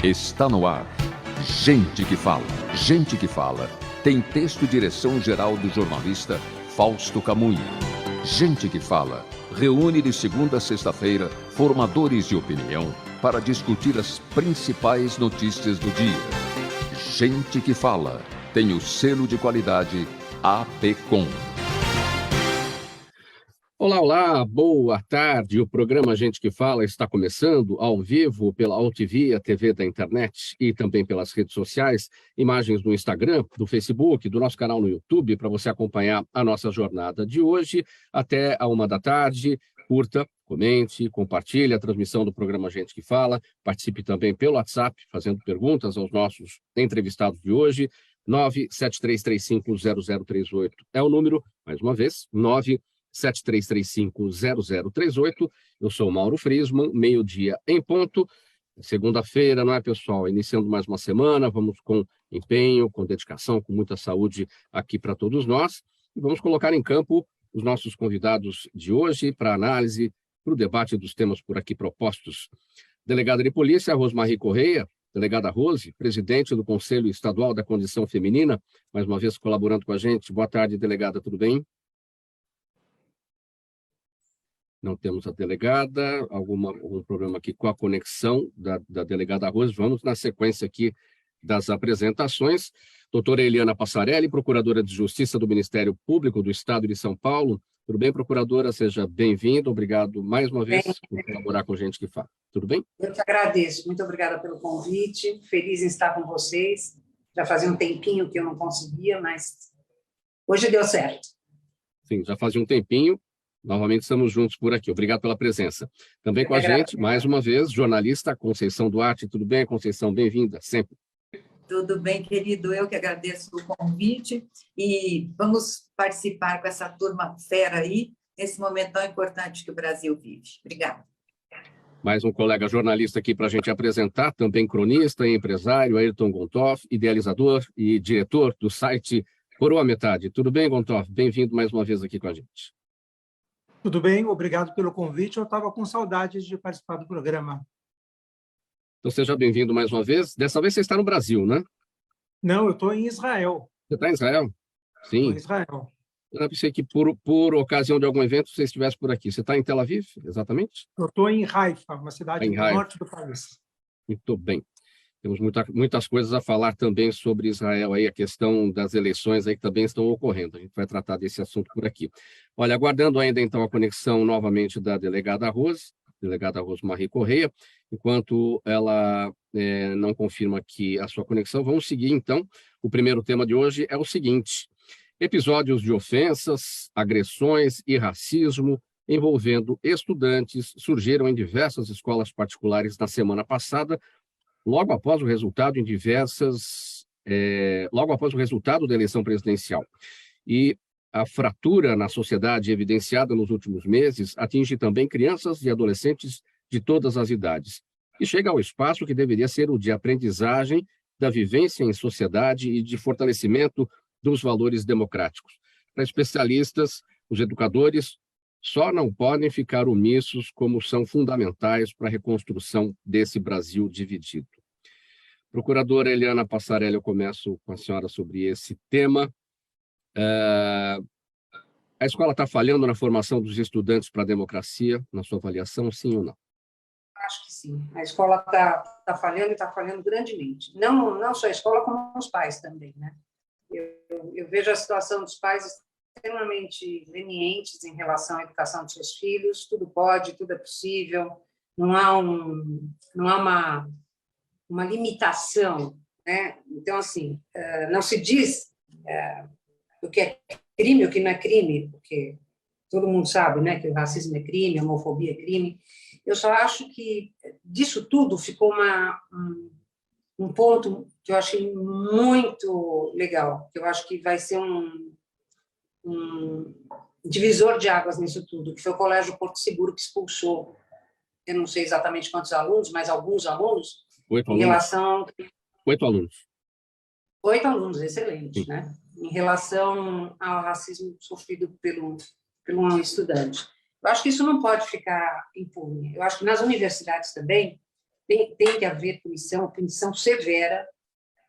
Está no ar. Gente que fala. Gente que fala. Tem texto e direção geral do jornalista Fausto Camunha. Gente que fala. Reúne de segunda a sexta-feira formadores de opinião para discutir as principais notícias do dia. Gente que fala. Tem o selo de qualidade APCOM. Olá, olá, boa tarde. O programa Gente que Fala está começando ao vivo pela AltV, a TV da internet e também pelas redes sociais, imagens no Instagram, do Facebook, do nosso canal no YouTube, para você acompanhar a nossa jornada de hoje até a 1 da tarde. Curta, comente, compartilhe a transmissão do programa Gente que Fala, participe também pelo WhatsApp, fazendo perguntas aos nossos entrevistados de hoje. 973350038 é o número, mais uma vez, 973350038. Eu sou Mauro Friesman, meio-dia em ponto. Segunda-feira, não é, pessoal? Iniciando mais uma semana, vamos com empenho, com dedicação, com muita saúde aqui para todos nós. E vamos colocar em campo os nossos convidados de hoje para análise, para o debate dos temas por aqui propostos. Delegada de Polícia, Rosmarie Correia. Delegada Rose, presidente do Conselho Estadual da Condição Feminina, mais uma vez colaborando com a gente. Boa tarde, delegada, tudo bem? Não temos a delegada, algum problema aqui com a conexão da delegada Rose. Vamos na sequência aqui das apresentações. Doutora Eliana Passarelli, procuradora de Justiça do Ministério Público do Estado de São Paulo. Tudo bem, procuradora? Seja bem-vinda. Obrigado mais uma vez por colaborar com a Gente que Fala. Tudo bem? Eu que agradeço. Muito obrigada pelo convite. Feliz em estar com vocês. Já fazia um tempinho que eu não conseguia, mas hoje deu certo. Sim, já fazia um tempinho. Novamente estamos juntos por aqui. Obrigado pela presença. Também com a gente, mais uma vez, jornalista Conceição Duarte. Tudo bem, Conceição? Bem-vinda, sempre. Tudo bem, querido. Eu que agradeço o convite e vamos participar com essa turma fera aí, nesse momento tão importante que o Brasil vive. Obrigada. Mais um colega jornalista aqui para a gente apresentar, também cronista e empresário, Ayrton Gontoff, idealizador e diretor do site Coroa Metade. Tudo bem, Gontoff? Bem-vindo mais uma vez aqui com a gente. Tudo bem, obrigado pelo convite. Eu estava com saudades de participar do programa. Então, seja bem-vindo mais uma vez. Dessa vez você está no Brasil, né? Não, eu estou em Israel. Você está em Israel? Sim. Estou em Israel. Eu pensei que por ocasião de algum evento você estivesse por aqui. Você está em Tel Aviv, exatamente? Eu estou em Haifa, uma cidade do norte do país. Muito bem. Temos muitas coisas a falar também sobre Israel, aí, a questão das eleições aí que também estão ocorrendo. A gente vai tratar desse assunto por aqui. Olha, aguardando ainda então a conexão novamente da delegada Rosmarie Correia, enquanto ela não confirma aqui a sua conexão, vamos seguir então. O primeiro tema de hoje é o seguinte: episódios de ofensas, agressões e racismo envolvendo estudantes surgiram em diversas escolas particulares na semana passada, logo após o resultado da eleição presidencial. E a fratura na sociedade evidenciada nos últimos meses atinge também crianças e adolescentes de todas as idades e chega ao espaço que deveria ser o de aprendizagem da vivência em sociedade e de fortalecimento dos valores democráticos. Para especialistas, os educadores só não podem ficar omissos como são fundamentais para a reconstrução desse Brasil dividido. Procuradora Eliana Passarelli, eu começo com a senhora sobre esse tema. A escola está falhando na formação dos estudantes para a democracia, na sua avaliação, sim ou não? Acho que sim. A escola está falhando e está falhando grandemente. Não só a escola, como os pais também, né? Eu vejo a situação dos pais extremamente lenientes em relação à educação dos seus filhos. Tudo pode, tudo é possível. Não há uma limitação, né? Então, assim, não se diz o que é crime e o que não é crime, porque todo mundo sabe, né, que o racismo é crime, a homofobia é crime. Eu só acho que disso tudo ficou um ponto que eu achei muito legal, que eu acho que vai ser um divisor de águas nisso tudo, que foi o Colégio Porto Seguro que expulsou, eu não sei exatamente quantos alunos, mas alguns alunos, 8 em relação... 8 alunos. 8 alunos, excelente, né? Em relação ao racismo sofrido pelo um estudante. Eu acho que isso não pode ficar impune. Eu acho que nas universidades também tem que haver punição severa.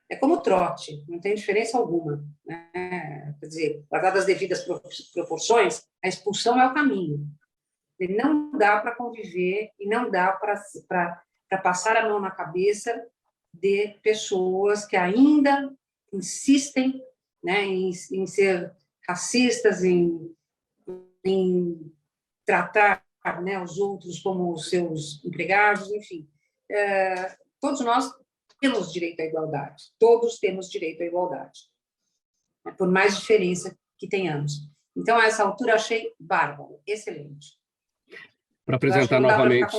É como o trote, não tem diferença alguma, né? Quer dizer, guardadas as devidas proporções, a expulsão é o caminho. E não dá para conviver e não dá para passar a mão na cabeça de pessoas que ainda insistem, né, em ser racistas, em tratar, né, os outros como os seus empregados, enfim. Todos nós temos direito à igualdade, todos temos direito à igualdade, né, por mais diferença que tenhamos. Então, a essa altura, achei bárbaro, excelente. Para apresentar novamente...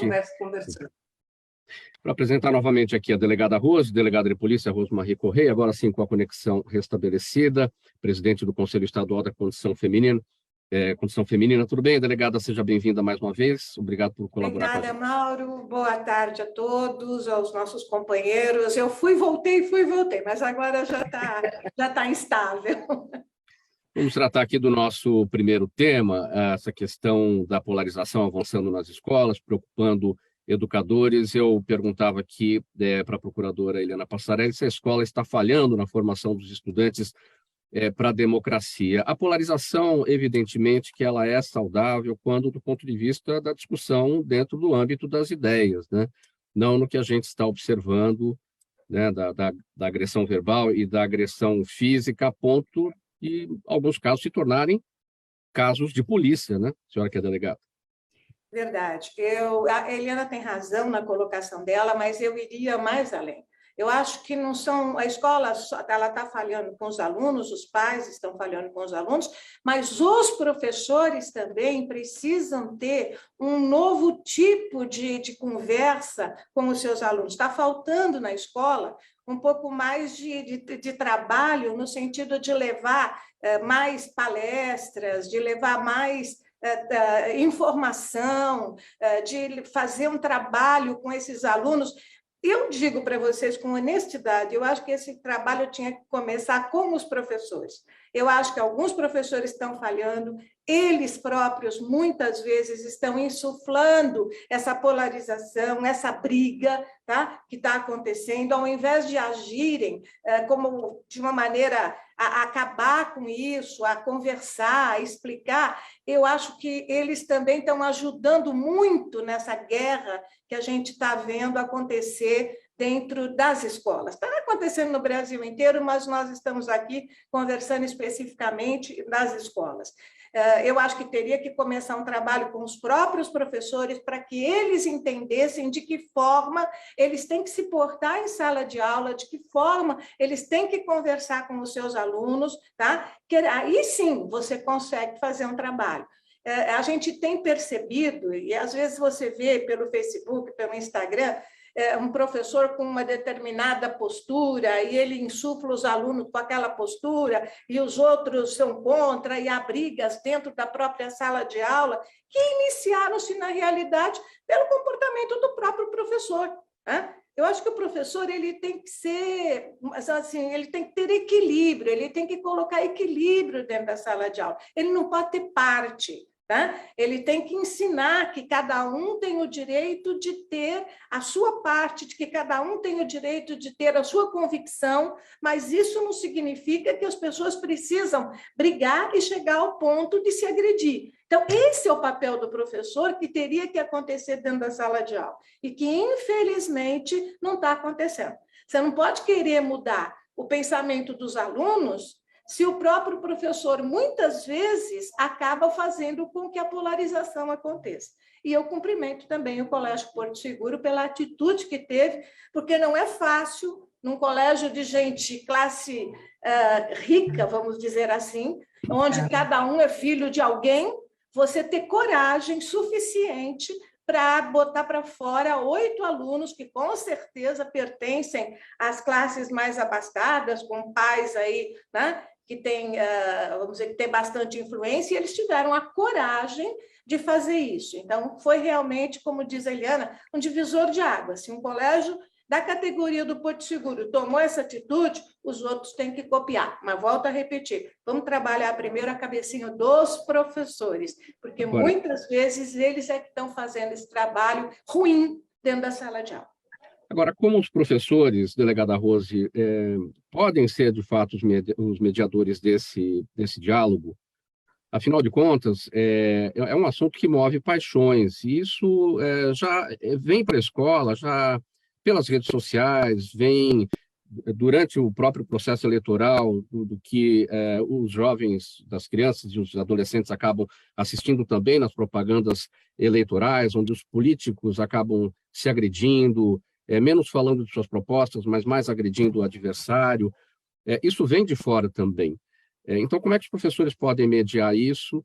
Para apresentar novamente aqui a delegada Rose, delegada de polícia Rosmarie Correia, agora sim com a conexão restabelecida, presidente do Conselho Estadual da Condição Feminina. Tudo bem, delegada? Seja bem-vinda mais uma vez. Obrigado por colaborar com a gente. Obrigada, Mauro. Boa tarde a todos, aos nossos companheiros. Eu voltei, mas agora já tá instável. Vamos tratar aqui do nosso primeiro tema, essa questão da polarização avançando nas escolas, preocupando educadores. Eu perguntava aqui para a procuradora Eliana Passarelli se a escola está falhando na formação dos estudantes para a democracia. A polarização, evidentemente, que ela é saudável quando do ponto de vista da discussão dentro do âmbito das ideias, né? Não no que a gente está observando, né, da agressão verbal e da agressão física, a ponto de, em alguns casos, se tornarem casos de polícia, né, senhora que é delegada? Verdade. A Eliana tem razão na colocação dela, mas eu iria mais além. Eu acho que não são... A escola ela está falhando com os alunos, os pais estão falhando com os alunos, mas os professores também precisam ter um novo tipo de conversa com os seus alunos. Está faltando na escola um pouco mais de trabalho no sentido de levar mais palestras, de levar mais informação, de fazer um trabalho com esses alunos. Eu digo para vocês com honestidade, eu acho que esse trabalho tinha que começar com os professores. Eu acho que alguns professores estão falhando, eles próprios, muitas vezes, estão insuflando essa polarização, essa briga, tá, que está acontecendo, ao invés de agirem como de uma maneira a acabar com isso, a conversar, a explicar, eu acho que eles também estão ajudando muito nessa guerra que a gente está vendo acontecer dentro das escolas. Está acontecendo no Brasil inteiro, mas nós estamos aqui conversando especificamente das escolas. Eu acho que teria que começar um trabalho com os próprios professores para que eles entendessem de que forma eles têm que se portar em sala de aula, de que forma eles têm que conversar com os seus alunos, tá? Que aí sim você consegue fazer um trabalho. A gente tem percebido, e às vezes você vê pelo Facebook, pelo Instagram, um professor com uma determinada postura e ele insufla os alunos com aquela postura e os outros são contra, e há brigas dentro da própria sala de aula que iniciaram-se, na realidade, pelo comportamento do próprio professor, né? Eu acho que o professor ele tem que ser, assim, ele tem que ter equilíbrio, ele tem que colocar equilíbrio dentro da sala de aula, ele não pode ter parte. Tá? Ele tem que ensinar que cada um tem o direito de ter a sua parte, de que cada um tem o direito de ter a sua convicção, mas isso não significa que as pessoas precisam brigar e chegar ao ponto de se agredir. Então, esse é o papel do professor que teria que acontecer dentro da sala de aula e que, infelizmente, não está acontecendo. Você não pode querer mudar o pensamento dos alunos se o próprio professor, muitas vezes, acaba fazendo com que a polarização aconteça. E eu cumprimento também o Colégio Porto Seguro pela atitude que teve, porque não é fácil, num colégio de gente classe rica, vamos dizer assim, onde cada um é filho de alguém, você ter coragem suficiente para botar para fora 8 alunos que, com certeza, pertencem às classes mais abastadas, com pais aí, né, que tem, vamos dizer, que tem bastante influência, e eles tiveram a coragem de fazer isso. Então, foi realmente, como diz a Eliana, um divisor de águas. Se um colégio da categoria do Porto Seguro tomou essa atitude, os outros têm que copiar. Mas volto a repetir, vamos trabalhar primeiro a cabecinha dos professores, porque muitas vezes eles é que estão fazendo esse trabalho ruim dentro da sala de aula. Agora, como os professores, delegada Rose, podem ser, de fato, os mediadores desse diálogo? Afinal de contas, é um assunto que move paixões, e isso já vem para a escola, já pelas redes sociais, vem durante o próprio processo eleitoral, do que os jovens, das crianças e os adolescentes acabam assistindo também nas propagandas eleitorais, onde os políticos acabam se agredindo, menos falando de suas propostas, mas mais agredindo o adversário. Isso vem de fora também. Então, como é que os professores podem mediar isso?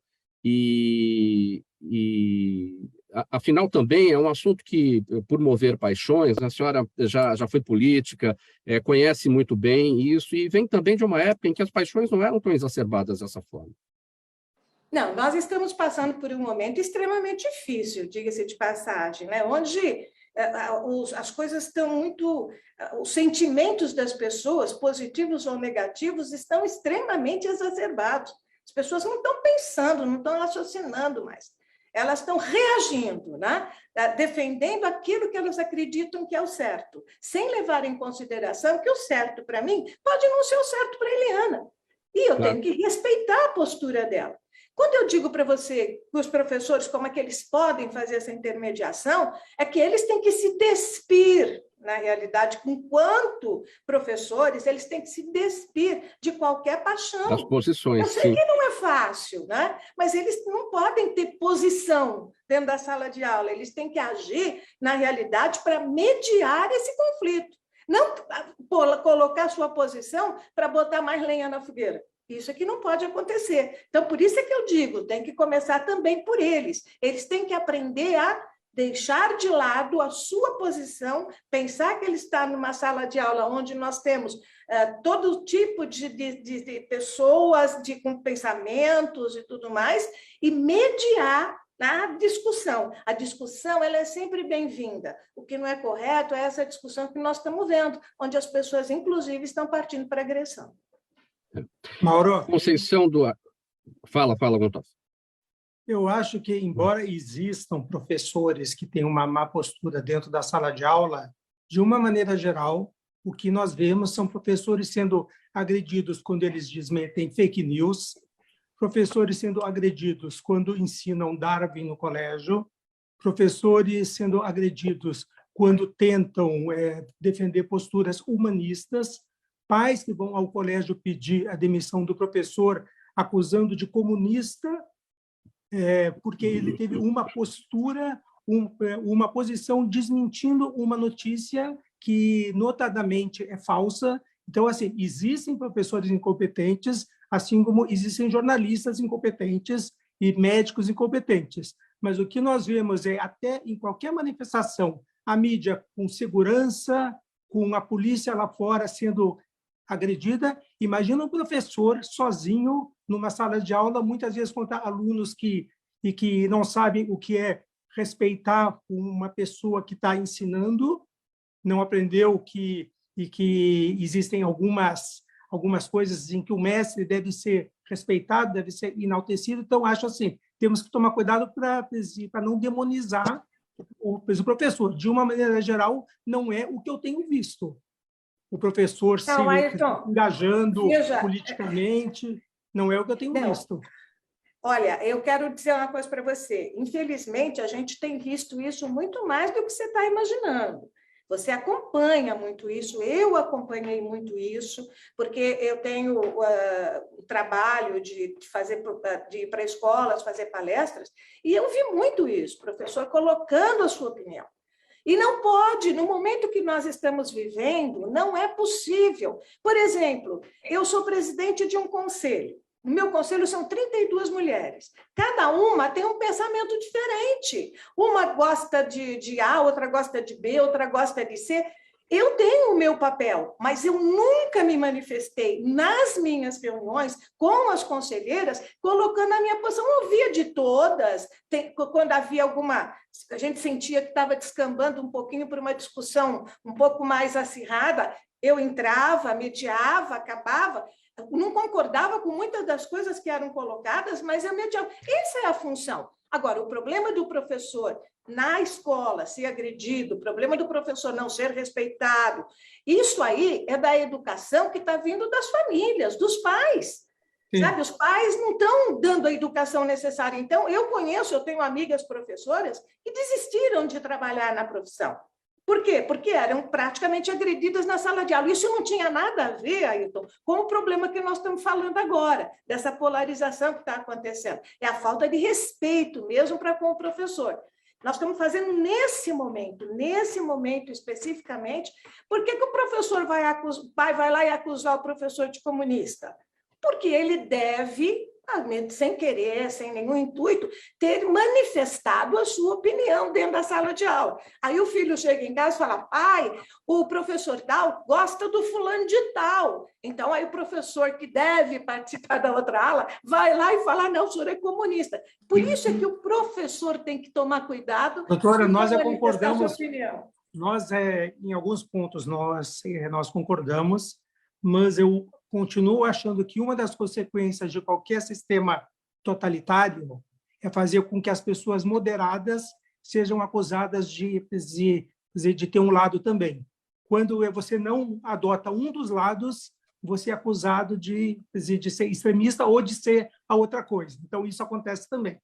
Afinal, também é um assunto que, por mover paixões, a senhora já foi política, conhece muito bem isso, e vem também de uma época em que as paixões não eram tão exacerbadas dessa forma. Não, nós estamos passando por um momento extremamente difícil, diga-se de passagem, né? Onde as coisas estão muito... Os sentimentos das pessoas, positivos ou negativos, estão extremamente exacerbados. As pessoas não estão pensando, não estão raciocinando mais. Elas estão reagindo, né? Defendendo aquilo que elas acreditam que é o certo, sem levar em consideração que o certo para mim pode não ser o certo para a Eliana. E eu tenho que respeitar a postura dela. Quando eu digo para você, os professores, como é que eles podem fazer essa intermediação, é que eles têm que se despir, na realidade, enquanto professores, eles têm que se despir de qualquer paixão. Das posições, eu sei sim. Que não é fácil, né? Mas eles não podem ter posição dentro da sala de aula, eles têm que agir, na realidade, para mediar esse conflito. Não colocar sua posição para botar mais lenha na fogueira. Isso é que não pode acontecer. Então, por isso é que eu digo, tem que começar também por eles. Eles têm que aprender a deixar de lado a sua posição, pensar que ele está numa sala de aula onde nós temos todo tipo de pessoas com pensamentos e tudo mais, e mediar a discussão. A discussão ela é sempre bem-vinda. O que não é correto é essa discussão que nós estamos vendo, onde as pessoas, inclusive, estão partindo para agressão. Mauro, Conceição do... Fala, Gonçalves. eu acho que, embora existam professores que têm uma má postura dentro da sala de aula, de uma maneira geral, o que nós vemos são professores sendo agredidos quando eles desmentem fake news, professores sendo agredidos quando ensinam Darwin no colégio, professores sendo agredidos quando tentam defender posturas humanistas, pais que vão ao colégio pedir a demissão do professor acusando de comunista, porque ele teve uma postura, uma posição desmentindo uma notícia que notadamente é falsa. Então, assim, existem professores incompetentes, assim como existem jornalistas incompetentes e médicos incompetentes. Mas o que nós vemos é, até em qualquer manifestação, a mídia com segurança, com a polícia lá fora sendo agredida. Imagina um professor sozinho numa sala de aula, muitas vezes contra alunos que não sabem o que é respeitar uma pessoa que está ensinando, não aprendeu que existem algumas coisas em que o mestre deve ser respeitado, deve ser enaltecido. Então, acho assim, temos que tomar cuidado para não demonizar o professor. De uma maneira geral, não é o que eu tenho visto. O professor se engajando politicamente, não é o que eu tenho visto. Olha, eu quero dizer uma coisa para você. Infelizmente, a gente tem visto isso muito mais do que você está imaginando. Você acompanha muito isso, eu acompanhei muito isso, porque eu tenho o trabalho de ir para escolas, fazer palestras, e eu vi muito isso, professor colocando a sua opinião. E não pode, no momento que nós estamos vivendo, não é possível. Por exemplo, eu sou presidente de um conselho. No meu conselho são 32 mulheres. Cada uma tem um pensamento diferente. Uma gosta de A, outra gosta de B, outra gosta de C. Eu tenho o meu papel, mas eu nunca me manifestei nas minhas reuniões com as conselheiras, colocando a minha posição. Eu ouvia de todas. Quando havia alguma... A gente sentia que estava descambando um pouquinho para uma discussão um pouco mais acirrada, eu entrava, mediava, acabava... Não concordava com muitas das coisas que eram colocadas, mas eu mediava. Essa é a função. Agora, o problema do professor na escola ser agredido, o problema do professor não ser respeitado, isso aí é da educação que está vindo das famílias, dos pais. Sim. Sabe, os pais não estão dando a educação necessária. Então, eu tenho amigas professoras que desistiram de trabalhar na profissão. Por quê? Porque eram praticamente agredidas na sala de aula. Isso não tinha nada a ver, Ailton, com o problema que nós estamos falando agora, dessa polarização que está acontecendo. É a falta de respeito mesmo para com o professor. Nós estamos fazendo nesse momento especificamente, por que o professor vai lá e acusar o professor de comunista? Porque ele deve, sem querer, sem nenhum intuito, ter manifestado a sua opinião dentro da sala de aula. Aí o filho chega em casa e fala, pai, o professor tal gosta do fulano de tal. Então, aí o professor que deve participar da outra aula vai lá e fala, não, o senhor é comunista. Por isso é que o professor tem que tomar cuidado. Doutora, nós já concordamos. Nós, em alguns pontos, nós concordamos, mas eu continuo achando que uma das consequências de qualquer sistema totalitário é fazer com que as pessoas moderadas sejam acusadas de ter um lado também. Quando você não adota um dos lados, você é acusado de ser extremista ou de ser a outra coisa. Então, isso acontece também.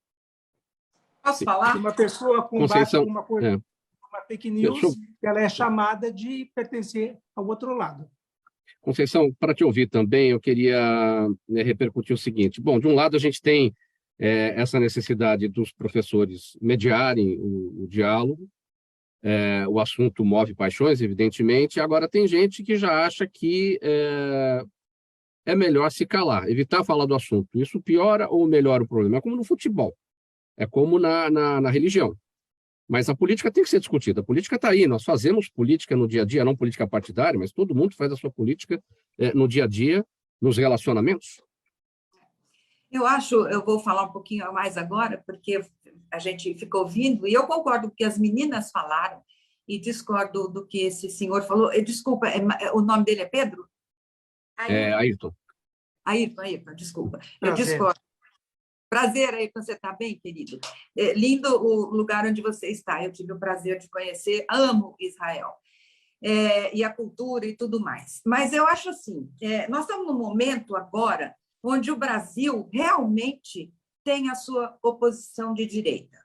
Posso falar? Uma pessoa combate uma coisa, uma fake news, ela é chamada de pertencer ao outro lado. Conceição, para te ouvir também, eu queria repercutir o seguinte. Bom, de um lado, a gente tem essa necessidade dos professores mediarem o diálogo, o assunto move paixões, evidentemente, agora tem gente que já acha que é melhor se calar, evitar falar do assunto. Isso piora ou melhora o problema? É como no futebol, é como na religião. Mas a política tem que ser discutida. A política está aí. Nós fazemos política no dia a dia, não política partidária, mas todo mundo faz a sua política no dia a dia, nos relacionamentos. Eu vou falar um pouquinho mais agora, porque a gente ficou ouvindo, e eu concordo com o que as meninas falaram, e discordo do que esse senhor falou. Desculpa, o nome dele é Pedro? Ayrton. Ayrton, desculpa. Eu discordo. Prazer aí, você está bem, querido? Lindo o lugar onde você está. Eu tive o prazer de conhecer, amo Israel. E a cultura e tudo mais. Mas eu acho assim, nós estamos num momento agora onde o Brasil realmente tem a sua oposição de direita.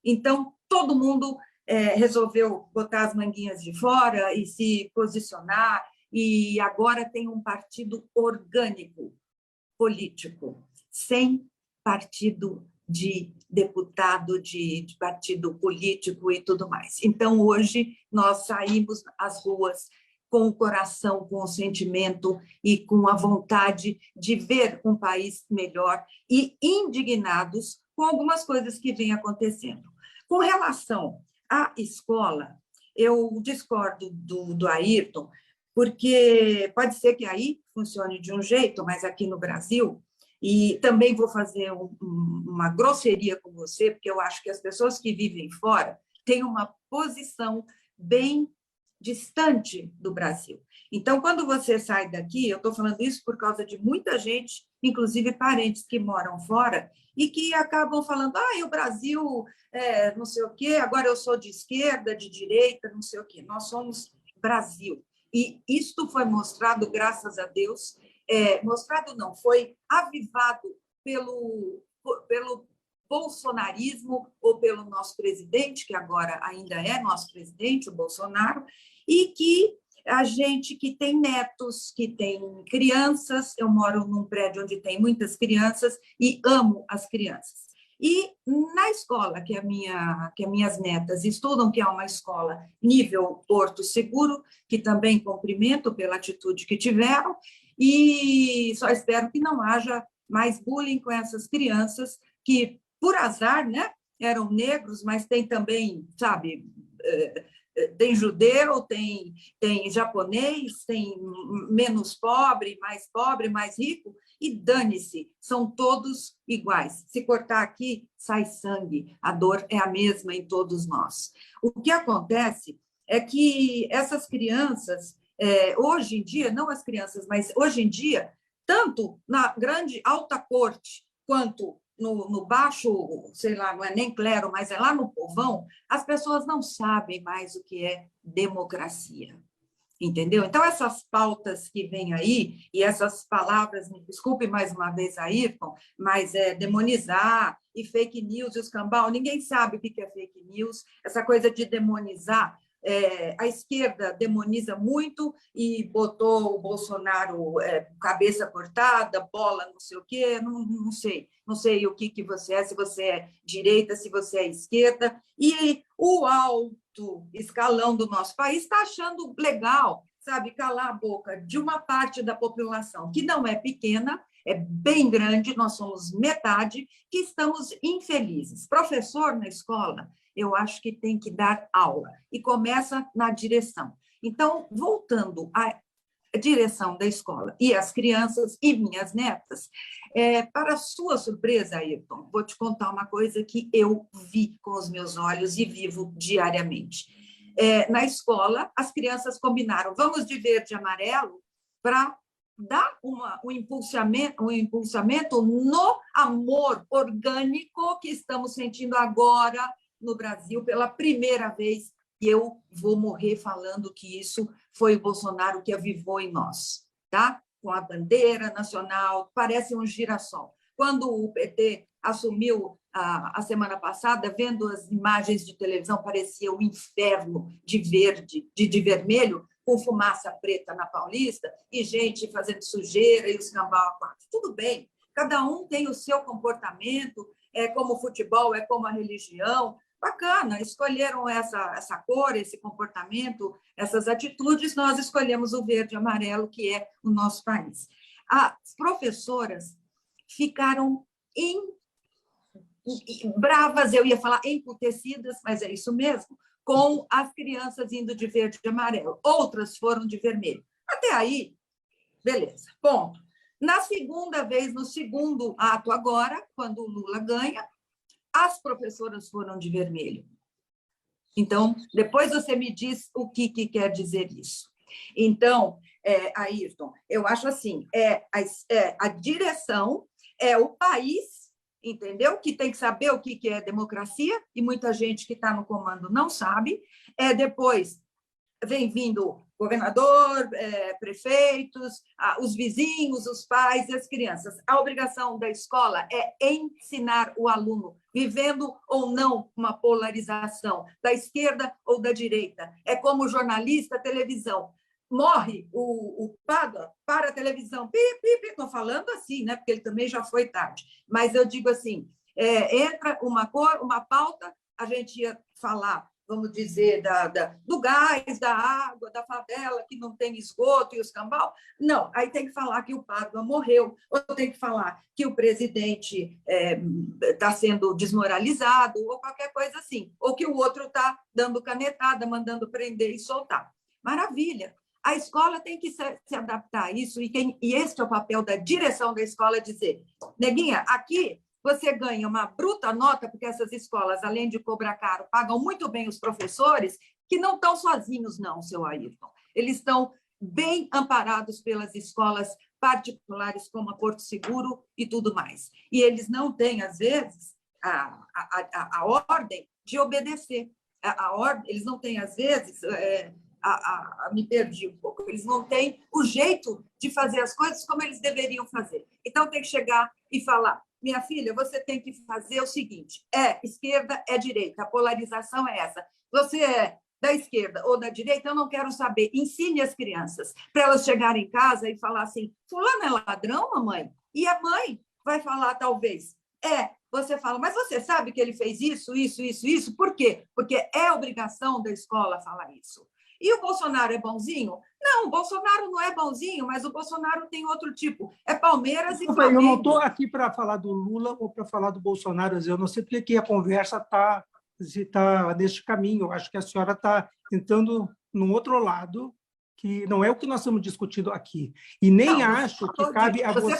Então, todo mundo resolveu botar as manguinhas de fora e se posicionar, e agora tem um partido orgânico político, sem partido de deputado, de partido político e tudo mais. Então, hoje, nós saímos às ruas com o coração, com o sentimento e com a vontade de ver um país melhor e indignados com algumas coisas que vêm acontecendo. Com relação à escola, eu discordo do Ayrton, porque pode ser que aí funcione de um jeito, mas aqui no Brasil... E também vou fazer uma grosseria com você, porque eu acho que as pessoas que vivem fora têm uma posição bem distante do Brasil. Então, quando você sai daqui, eu estou falando isso por causa de muita gente, inclusive parentes que moram fora, e que acabam falando, o Brasil não sei o quê, agora eu sou de esquerda, de direita, não sei o quê. Nós somos Brasil. E isto foi mostrado, graças a Deus, mostrado não, foi avivado pelo bolsonarismo ou pelo nosso presidente, que agora ainda é nosso presidente, o Bolsonaro, e que a gente que tem netos, que tem crianças, eu moro num prédio onde tem muitas crianças e amo as crianças. E na escola que minhas netas estudam, que é uma escola nível Porto Seguro, que também cumprimento pela atitude que tiveram, e só espero que não haja mais bullying com essas crianças que, por azar, né, eram negros, mas tem também, sabe, tem judeu, tem japonês, tem menos pobre, mais rico, e dane-se, são todos iguais. Se cortar aqui, sai sangue, a dor é a mesma em todos nós. O que acontece é que essas crianças, hoje em dia, não as crianças, mas hoje em dia, tanto na grande alta corte quanto no baixo, sei lá, não é nem clero, mas é lá no povão, as pessoas não sabem mais o que é democracia. Entendeu? Então, essas pautas que vêm aí, e essas palavras, me desculpe mais uma vez, Ayrton, mas é demonizar e fake news e o escambau, ninguém sabe o que é fake news, essa coisa de demonizar. A esquerda demoniza muito e botou o Bolsonaro cabeça cortada, bola, não sei o quê, não sei o que você é, se você é direita, se você é esquerda, e o alto escalão do nosso país está achando legal, sabe, calar a boca de uma parte da população que não é pequena, é bem grande, nós somos metade, que estamos infelizes. Professor na escola, eu acho que tem que dar aula, e começa na direção. Então, voltando à direção da escola e as crianças e minhas netas, para sua surpresa, Ayrton, vou te contar uma coisa que eu vi com os meus olhos e vivo diariamente. Na escola, as crianças combinaram, vamos de verde e amarelo para dar um impulsamento no amor orgânico que estamos sentindo agora no Brasil, pela primeira vez, e eu vou morrer falando que isso foi o Bolsonaro que avivou em nós, tá? Com a bandeira nacional, parece um girassol. Quando o PT assumiu a semana passada, vendo as imagens de televisão, parecia um inferno de verde, de vermelho, com fumaça preta na Paulista, e gente fazendo sujeira e os escambau a quatro. Tudo bem, cada um tem o seu comportamento, é como o futebol, é como a religião. Bacana, escolheram essa cor, esse comportamento, essas atitudes, nós escolhemos o verde e amarelo, que é o nosso país. As professoras ficaram bravas, eu ia falar emputecidas, mas é isso mesmo, com as crianças indo de verde e amarelo. Outras foram de vermelho. Até aí, beleza, ponto. Na segunda vez, no segundo ato agora, quando o Lula ganha, as professoras foram de vermelho. Então, depois você me diz o que quer dizer isso. Então, Ayrton, eu acho assim, a direção, o país, entendeu? Que tem que saber o que é democracia, e muita gente que está no comando não sabe. Depois vem vindo governador, prefeitos, os vizinhos, os pais e as crianças. A obrigação da escola é ensinar o aluno, vivendo ou não uma polarização da esquerda ou da direita. É como jornalista, televisão. Morre o Pádua para a televisão. Estou falando assim, né? Porque ele também já foi tarde. Mas eu digo assim, entra uma cor, uma pauta, a gente ia falar, vamos dizer, do gás, da água, da favela, que não tem esgoto e os cambal. Não, aí tem que falar que o Pádua morreu, ou tem que falar que o presidente está sendo desmoralizado, ou qualquer coisa assim, ou que o outro está dando canetada, mandando prender e soltar. Maravilha! A escola tem que se adaptar a isso, e este é o papel da direção da escola, dizer, neguinha, aqui você ganha uma bruta nota, porque essas escolas, além de cobrar caro, pagam muito bem os professores, que não estão sozinhos, não, seu Ayrton. Eles estão bem amparados pelas escolas particulares, como a Porto Seguro e tudo mais. E eles não têm, às vezes, a ordem de obedecer. Eles não têm, às vezes... me perdi um pouco. Eles não têm o jeito de fazer as coisas como eles deveriam fazer. Então, tem que chegar e falar, minha filha, você tem que fazer o seguinte, esquerda, direita, a polarização é essa. Você é da esquerda ou da direita, eu não quero saber. Ensine as crianças, para elas chegarem em casa e falar assim, fulano é ladrão, mamãe? E a mãe vai falar, talvez, você fala, mas você sabe que ele fez isso, isso, isso, isso? Por quê? Porque é obrigação da escola falar isso. E o Bolsonaro é bonzinho? Não, o Bolsonaro não é bonzinho, mas o Bolsonaro tem outro tipo. É Palmeiras e Flamengo. Eu não estou aqui para falar do Lula ou para falar do Bolsonaro. Eu não sei porque a conversa está neste caminho. Eu acho que a senhora está entrando num outro lado, que não é o que nós estamos discutindo aqui. E nem não, acho que cabe a você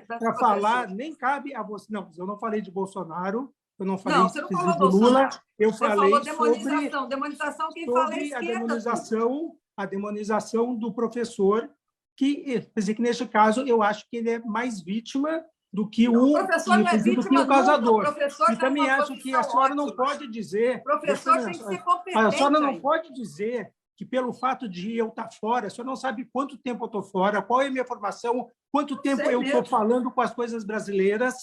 para falar, nem cabe a você. Não, eu não falei de Bolsonaro, eu não falei de Lula, eu falei demonização. Demonização, quem fala é esquerda. A demonização do professor, que neste caso eu acho que ele é mais vítima do que o professor não é vítima o causador. Nunca. O professor e também acho que a senhora não pode dizer... O professor tem que ser competente. A senhora não pode dizer que, pelo fato de eu estar fora, a senhora não sabe quanto tempo eu estou fora, qual é a minha formação, quanto tempo eu estou falando com as coisas brasileiras.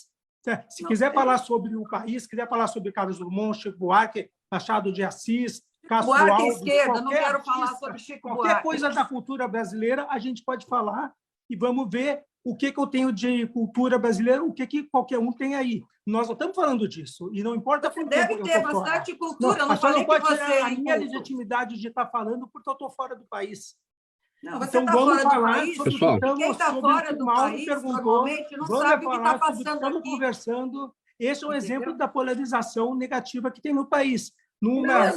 Se quiser falar sobre o país, se quiser falar sobre Carlos Drummond, Chico Buarque, Machado de Assis, Castro Alves... esquerda, não quero falar sobre Chico Buarque. Qualquer coisa da cultura brasileira, a gente pode falar e vamos ver o que eu tenho de cultura brasileira, o que qualquer um tem aí. Nós não estamos falando disso, e não importa quanto tempo eu estou fora. Deve ter bastante cultura, não falei que você... Não pode tirar a minha legitimidade de estar falando porque eu estou fora do país. Não, você está fora do país, pessoal. Quem está fora do país, normalmente, não sabe o que está passando aqui. Estamos conversando. Esse é um exemplo da polarização negativa que tem no país. Numa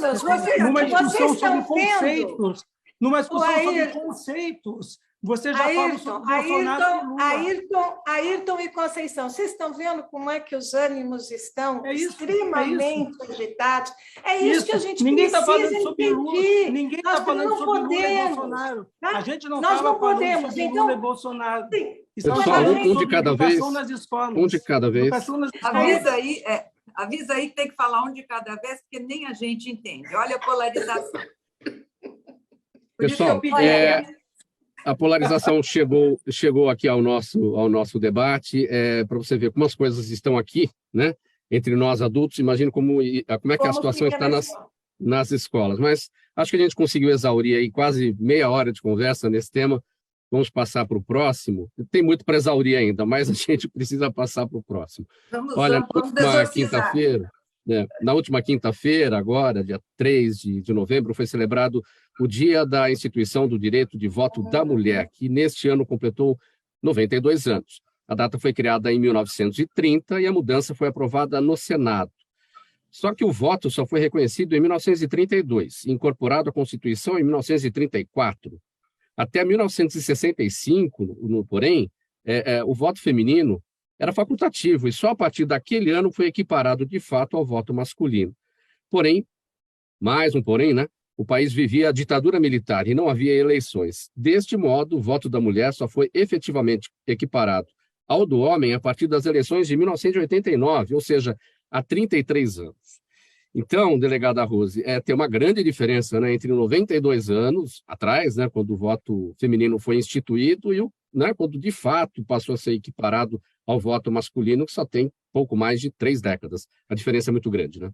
discussão sobre conceitos. Numa discussão sobre conceitos. Você já falou sobre Bolsonaro e Lula. Ayrton e Conceição, vocês estão vendo como é que os ânimos estão extremamente agitados? É isso que a gente Ninguém precisa está falando sobre Lula, ninguém está falando sobre Lula e Bolsonaro. A gente não estava falando sobre Lula e Bolsonaro. Pessoal, um de cada vez. Um de cada vez. Avisa aí que tem que falar um de cada vez, porque nem a gente entende. Olha a polarização. Pessoal, a polarização chegou aqui ao nosso debate, para você ver como as coisas estão aqui, né, entre nós adultos. Imagino como é que a situação está nas escolas. Mas acho que a gente conseguiu exaurir aí quase meia hora de conversa nesse tema. Vamos passar para o próximo. Tem muito para exaurir ainda, mas a gente precisa passar para o próximo. Olha, na última quinta-feira, agora, dia 3 de novembro, foi celebrado o Dia da Instituição do Direito de Voto da Mulher, que neste ano completou 92 anos. A data foi criada em 1930 e a mudança foi aprovada no Senado. Só que o voto só foi reconhecido em 1932, incorporado à Constituição em 1934. Até 1965, porém, o voto feminino era facultativo e só a partir daquele ano foi equiparado de fato ao voto masculino. Porém, mais um porém, né? O país vivia a ditadura militar e não havia eleições. Deste modo, o voto da mulher só foi efetivamente equiparado ao do homem a partir das eleições de 1989, ou seja, há 33 anos. Então, delegada Rose, tem uma grande diferença, né, entre 92 anos atrás, né, quando o voto feminino foi instituído, e quando de fato passou a ser equiparado ao voto masculino, que só tem pouco mais de 3 décadas. A diferença é muito grande, né?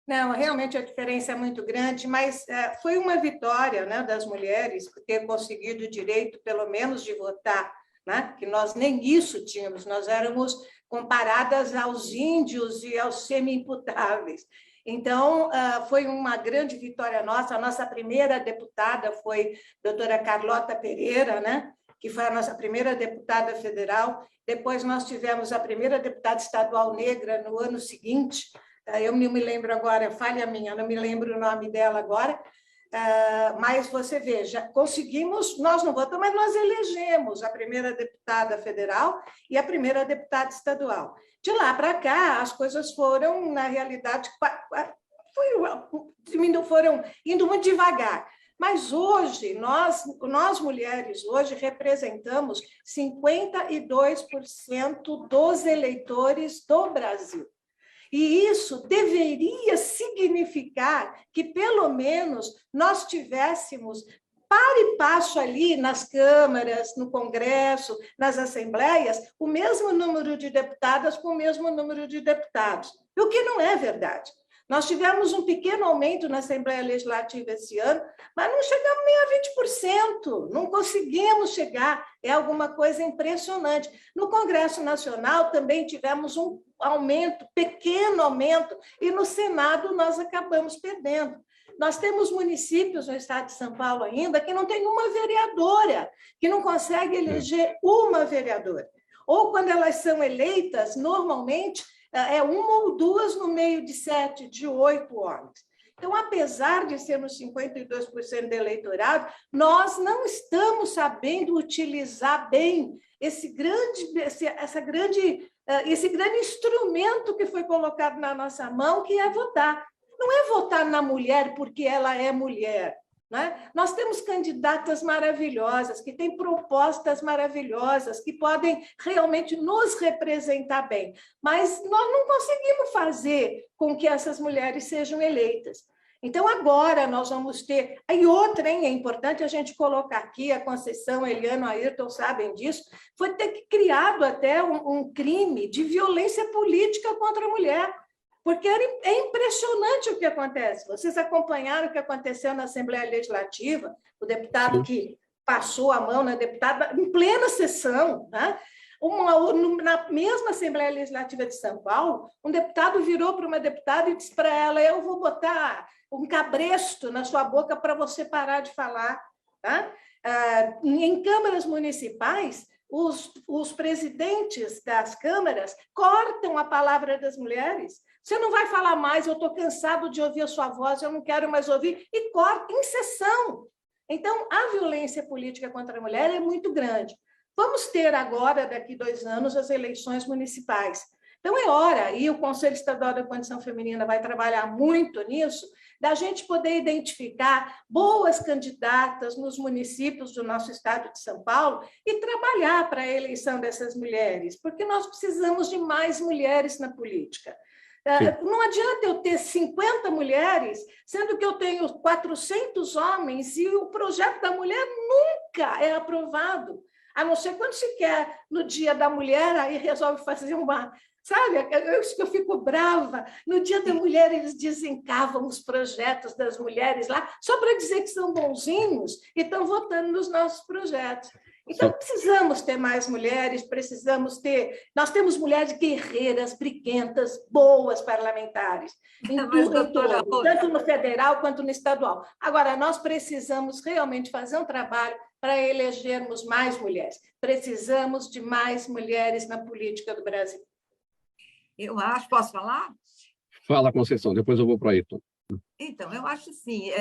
Não, realmente a diferença é muito grande, mas foi uma vitória, né, das mulheres por ter conseguido o direito, pelo menos, de votar, né? Que nós nem isso tínhamos, nós éramos comparadas aos índios e aos semi-imputáveis. Então, foi uma grande vitória nossa. A nossa primeira deputada foi a doutora Carlota Pereira, né? Que foi a nossa primeira deputada federal. Depois nós tivemos a primeira deputada estadual negra no ano seguinte. Eu não me lembro agora, falha minha, não me lembro o nome dela agora, mas você veja, conseguimos, nós não votamos, mas nós elegemos a primeira deputada federal e a primeira deputada estadual. De lá para cá, as coisas foram, na realidade, foram indo muito devagar. Mas hoje, nós mulheres, hoje representamos 52% dos eleitores do Brasil. E isso deveria significar que, pelo menos, nós tivéssemos para e passo ali nas câmaras, no Congresso, nas assembleias, o mesmo número de deputadas com o mesmo número de deputados. O que não é verdade. Nós tivemos um pequeno aumento na Assembleia Legislativa esse ano, mas não chegamos nem a 20%, não conseguimos chegar, é alguma coisa impressionante. No Congresso Nacional também tivemos um aumento, pequeno aumento, e no Senado nós acabamos perdendo. Nós temos municípios no estado de São Paulo ainda que não tem uma vereadora, que não consegue eleger uma vereadora. Ou quando elas são eleitas, normalmente, é uma ou duas no meio de 7, de 8 homens. Então, apesar de sermos 52% do eleitorado, nós não estamos sabendo utilizar bem esse grande instrumento que foi colocado na nossa mão, que é votar. Não é votar na mulher porque ela é mulher. né? Nós temos candidatas maravilhosas, que têm propostas maravilhosas, que podem realmente nos representar bem, mas nós não conseguimos fazer com que essas mulheres sejam eleitas. Então, agora nós vamos ter... E outra, hein, é importante a gente colocar aqui, a Conceição, a Eliana, a Ayrton sabem disso, foi ter criado até um crime de violência política contra a mulher, porque é impressionante o que acontece. Vocês acompanharam o que aconteceu na Assembleia Legislativa, o deputado que passou a mão na deputada em plena sessão, né? Na mesma Assembleia Legislativa de São Paulo, um deputado virou para uma deputada e disse para ela: eu vou botar um cabresto na sua boca para você parar de falar. Tá? Em câmaras municipais, os presidentes das câmaras cortam a palavra das mulheres. Você não vai falar mais, eu estou cansado de ouvir a sua voz, eu não quero mais ouvir, e corta em sessão. Então, a violência política contra a mulher é muito grande. Vamos ter agora, daqui 2 anos, as eleições municipais. Então, é hora, e o Conselho Estadual da Condição Feminina vai trabalhar muito nisso, da gente poder identificar boas candidatas nos municípios do nosso estado de São Paulo e trabalhar para a eleição dessas mulheres, porque nós precisamos de mais mulheres na política. Não adianta eu ter 50 mulheres, sendo que eu tenho 400 homens e o projeto da mulher nunca é aprovado. A não ser quando se quer, no Dia da Mulher, aí resolve fazer uma... Sabe, eu fico brava. No Dia da Mulher, eles desencavam os projetos das mulheres lá, só para dizer que são bonzinhos e estão votando nos nossos projetos. Então, precisamos ter mais mulheres, precisamos ter... Nós temos mulheres guerreiras, briguentas, boas parlamentares, tanto no federal quanto no estadual. Agora, nós precisamos realmente fazer um trabalho para elegermos mais mulheres. Precisamos de mais mulheres na política do Brasil. Eu acho... Posso falar? Fala, Conceição, depois eu vou para o Ayrton. Então, eu acho assim,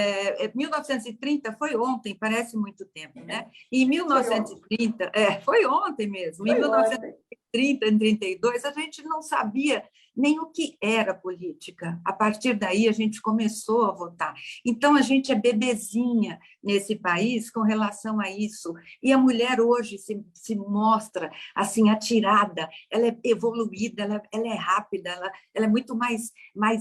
1930 foi ontem, parece muito tempo, né? Em 1930, foi ontem mesmo, em 1930, em 32, a gente não sabia nem o que era política. A partir daí, a gente começou a votar. Então, a gente é bebezinha nesse país com relação a isso. E a mulher hoje se mostra assim, atirada, ela é evoluída, ela é rápida, ela é muito mais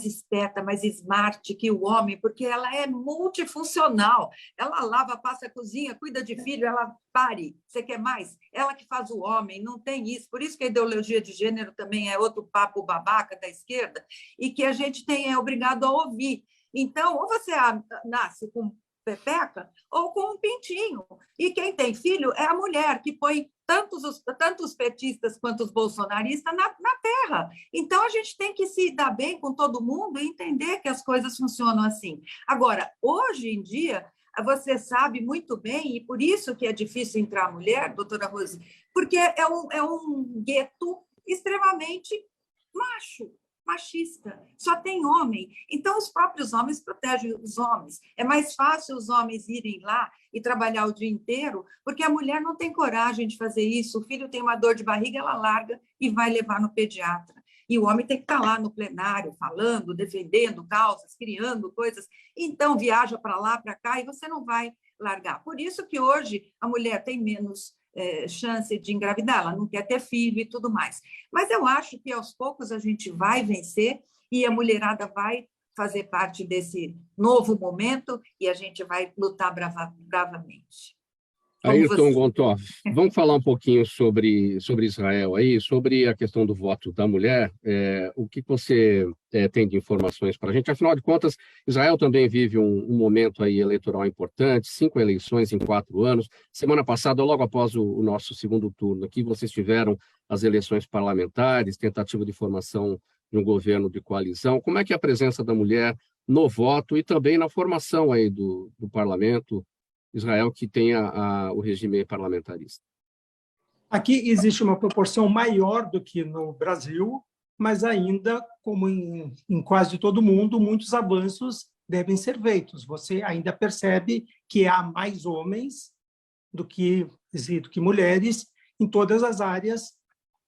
esperta, mais smart que o homem, porque ela é multifuncional. Ela lava, passa, cozinha, cuida de filho, ela pare. Você quer mais? Ela que faz o homem, não tem isso. Por isso que a ideologia de gênero também é outro papo babaca da esquerda e que a gente é obrigado a ouvir. Então, ou você nasce com pepeca ou com um pintinho. E quem tem filho é a mulher, que põe tanto os petistas quanto os bolsonaristas na terra. Então, a gente tem que se dar bem com todo mundo e entender que as coisas funcionam assim. Agora, hoje em dia, você sabe muito bem, e por isso que é difícil entrar mulher, doutora Rose, porque é um gueto extremamente machista, só tem homem. Então, os próprios homens protegem os homens. É mais fácil os homens irem lá e trabalhar o dia inteiro, porque a mulher não tem coragem de fazer isso. O filho tem uma dor de barriga, ela larga e vai levar no pediatra. E o homem tem que estar lá no plenário, falando, defendendo causas, criando coisas. Então, viaja para lá, para cá, e você não vai largar. Por isso que hoje a mulher tem menos chance de engravidar, ela não quer ter filho e tudo mais. Mas eu acho que, aos poucos, a gente vai vencer e a mulherada vai fazer parte desse novo momento e a gente vai lutar bravamente. Ayrton Gontov, vamos falar um pouquinho sobre Israel, aí, sobre a questão do voto da mulher. O que você tem de informações para a gente? Afinal de contas, Israel também vive um momento aí eleitoral importante, 5 eleições em 4 anos. Semana passada, logo após o nosso segundo turno aqui, vocês tiveram as eleições parlamentares, tentativa de formação de um governo de coalizão. Como é que é a presença da mulher no voto e também na formação aí do parlamento Israel, que tem o regime parlamentarista? Aqui existe uma proporção maior do que no Brasil, mas ainda, como em quase todo mundo, muitos avanços devem ser feitos. Você ainda percebe que há mais homens do que mulheres em todas as áreas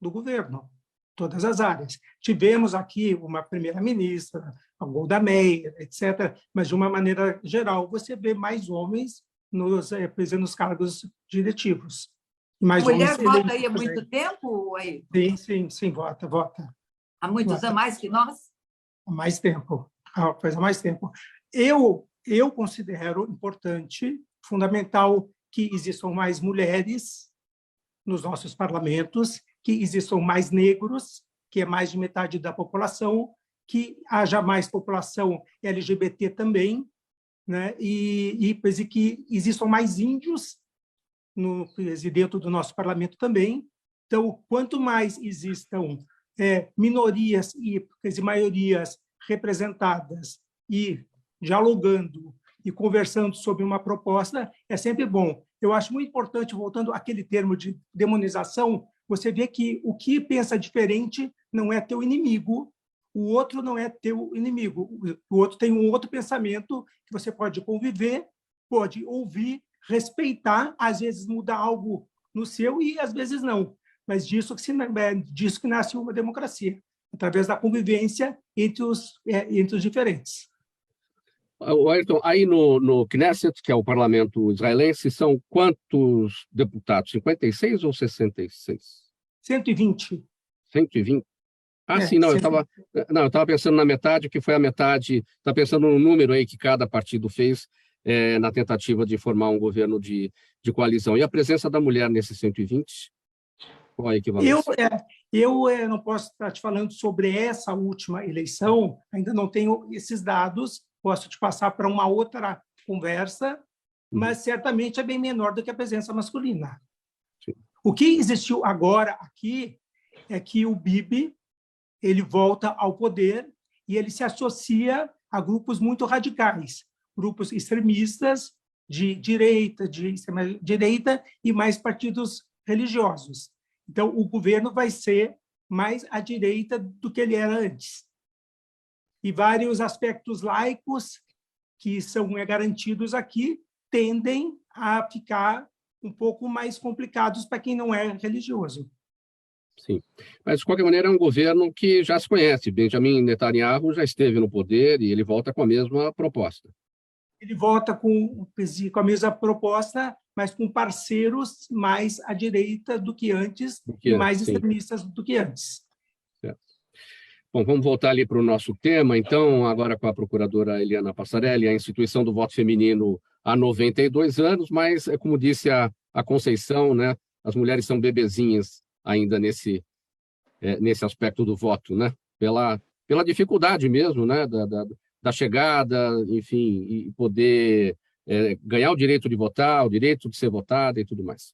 do governo, todas as áreas. Tivemos aqui uma primeira-ministra, a Golda Meir, etc. Mas, de uma maneira geral, você vê mais homens nos cargos diretivos. Mais mulher homens vota aí há também. muito tempo, aí? Sim, vota. Há muitos Vota. anos, mais que nós? Há mais tempo. Há mais tempo. Eu considero importante, fundamental, que existam mais mulheres nos nossos parlamentos, que existam mais negros, que é mais de metade da população, que haja mais população LGBT também, né? E que existam mais índios dentro do nosso parlamento também. Então, quanto mais existam minorias e maiorias representadas e dialogando e conversando sobre uma proposta, é sempre bom. Eu acho muito importante, voltando àquele termo de demonização, você vê que o que pensa diferente não é teu inimigo, o outro não é teu inimigo, o outro tem um outro pensamento que você pode conviver, pode ouvir, respeitar, às vezes muda algo no seu e às vezes não, mas disso que nasce uma democracia, através da convivência entre os diferentes. Ayrton, aí no Knesset, que é o parlamento israelense, são quantos deputados? 56 ou 66? 120. 120? Sim, não, eu estava pensando na metade, que foi a metade, está pensando no número aí que cada partido fez na tentativa de formar um governo de coalizão. E a presença da mulher nesses 120? Qual é a equivalência? Eu não posso estar te falando sobre essa última eleição, ainda não tenho esses dados, posso te passar para uma outra conversa, mas certamente é bem menor do que a presença masculina. Sim. O que existiu agora aqui é que o Bibi ele volta ao poder e ele se associa a grupos muito radicais, grupos extremistas de direita, e mais partidos religiosos. Então, o governo vai ser mais à direita do que ele era antes. E vários aspectos laicos que são garantidos aqui tendem a ficar um pouco mais complicados para quem não é religioso. Sim, mas de qualquer maneira é um governo que já se conhece. Benjamin Netanyahu já esteve no poder e ele volta com a mesma proposta. Ele volta com a mesma proposta, mas com parceiros mais à direita do que antes e mais extremistas do que antes. Certo. Bom, vamos voltar ali para o nosso tema, então, agora com a procuradora Eliana Passarelli, a instituição do voto feminino há 92 anos, mas, como disse a Conceição, né, as mulheres são bebezinhas ainda nesse aspecto do voto, né, pela dificuldade mesmo, né, da chegada, enfim, e poder ganhar o direito de votar, o direito de ser votada e tudo mais.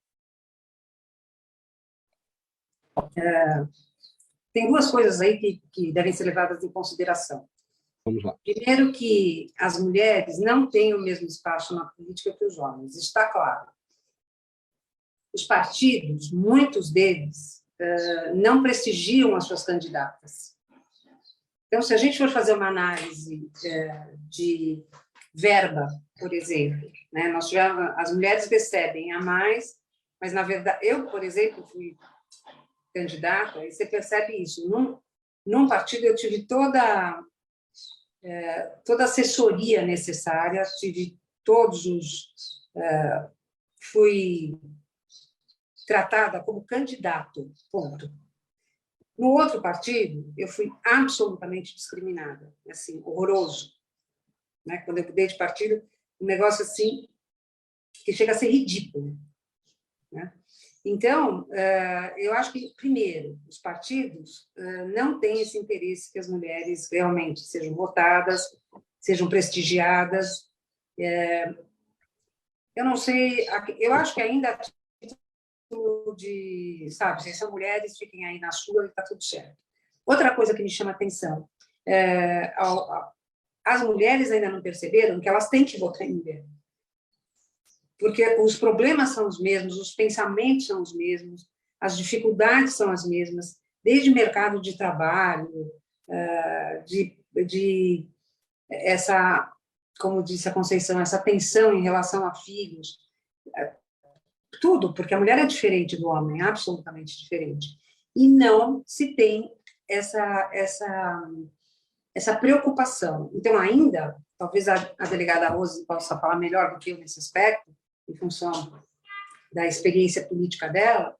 Tem duas coisas aí que devem ser levadas em consideração. Vamos lá. Primeiro, que as mulheres não têm o mesmo espaço na política que os homens, está claro. Os partidos, muitos deles, não prestigiam as suas candidatas. Então, se a gente for fazer uma análise de verba, por exemplo, né, as mulheres recebem a mais, mas, na verdade, eu, por exemplo, fui candidata, e você percebe isso. Num partido, eu tive toda a assessoria necessária, tive fui tratada como candidato, ponto. No outro partido, eu fui absolutamente discriminada, assim, horroroso. Né? Quando eu mudei de partido, um negócio assim que chega a ser ridículo. Né? Então, eu acho que, primeiro, os partidos não têm esse interesse que as mulheres realmente sejam votadas, sejam prestigiadas. Eu não sei, eu acho que ainda sabe, se são mulheres, fiquem aí na sua e está tudo certo. Outra coisa que me chama a atenção, as mulheres ainda não perceberam que elas têm que votar em mulher. Porque os problemas são os mesmos, os pensamentos são os mesmos, as dificuldades são as mesmas, desde mercado de trabalho, de essa, como disse a Conceição, essa tensão em relação a filhos, tudo, porque a mulher é diferente do homem, absolutamente diferente. E não se tem essa essa preocupação. Então, ainda, talvez a delegada Rose possa falar melhor do que eu nesse aspecto, em função da experiência política dela,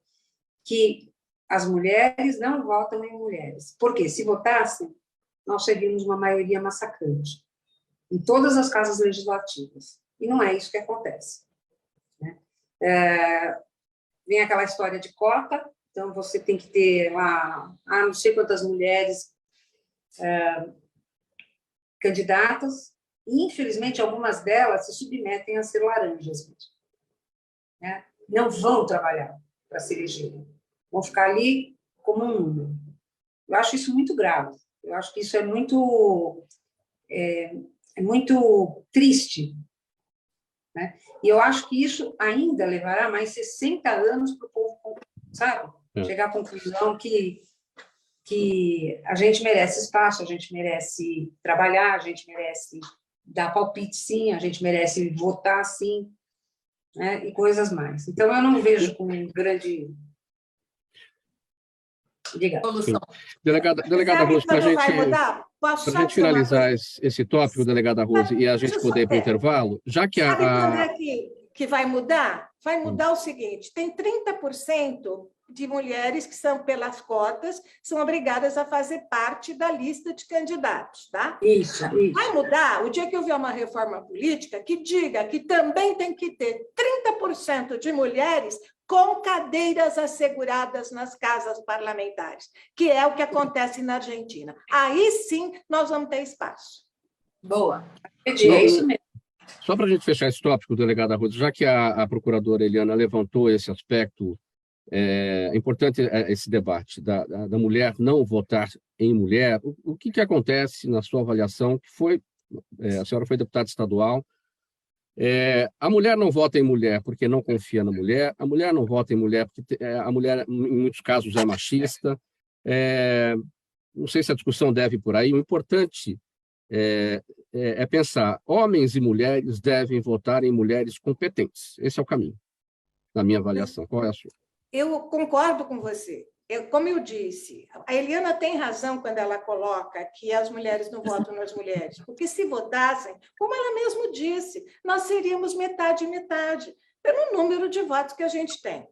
que as mulheres não votam em mulheres. Porque, se votassem, nós seríamos uma maioria massacrante em todas as casas legislativas. E não é isso que acontece, né? Vem aquela história de cota, então você tem que ter lá, não sei quantas mulheres candidatas, e, infelizmente, algumas delas se submetem a ser laranjas mesmo, né? Não vão trabalhar para se elegerem, vão ficar ali como um número. Eu acho isso muito grave, eu acho que isso é muito triste, né? E eu acho que isso ainda levará mais 60 anos para o povo, sabe? Chegar à conclusão que a gente merece espaço, a gente merece trabalhar, a gente merece dar palpite, sim, a gente merece votar, sim, né? E coisas mais. Então, eu não vejo com grande... Diga. Delegada Rose, para a gente finalizar esse tópico, delegada Rose, e a gente poder ir para o intervalo, já que Sabe quando é que vai mudar? Vai mudar o seguinte, tem 30% de mulheres que são, pelas cotas, são obrigadas a fazer parte da lista de candidatos, tá? Isso. Vai mudar o dia que houver uma reforma política que diga que também tem que ter 30% de mulheres com cadeiras asseguradas nas casas parlamentares, que é o que acontece na Argentina. Aí sim nós vamos ter espaço. Boa. É isso mesmo. Só para a gente fechar esse tópico, delegada Rose, já que a procuradora Eliana levantou esse aspecto, é importante esse debate da mulher não votar em mulher. O que acontece na sua avaliação? Que foi, a senhora foi deputada estadual, a mulher não vota em mulher porque não confia na mulher, a mulher não vota em mulher porque a mulher, em muitos casos, é machista. Não sei se a discussão deve ir por aí. O importante é pensar, homens e mulheres devem votar em mulheres competentes. Esse é o caminho, na minha avaliação. Qual é a sua? Eu concordo com você. Como eu disse, a Eliana tem razão quando ela coloca que as mulheres não votam nas mulheres, porque se votassem, como ela mesmo disse, nós seríamos metade e metade, pelo número de votos que a gente tem.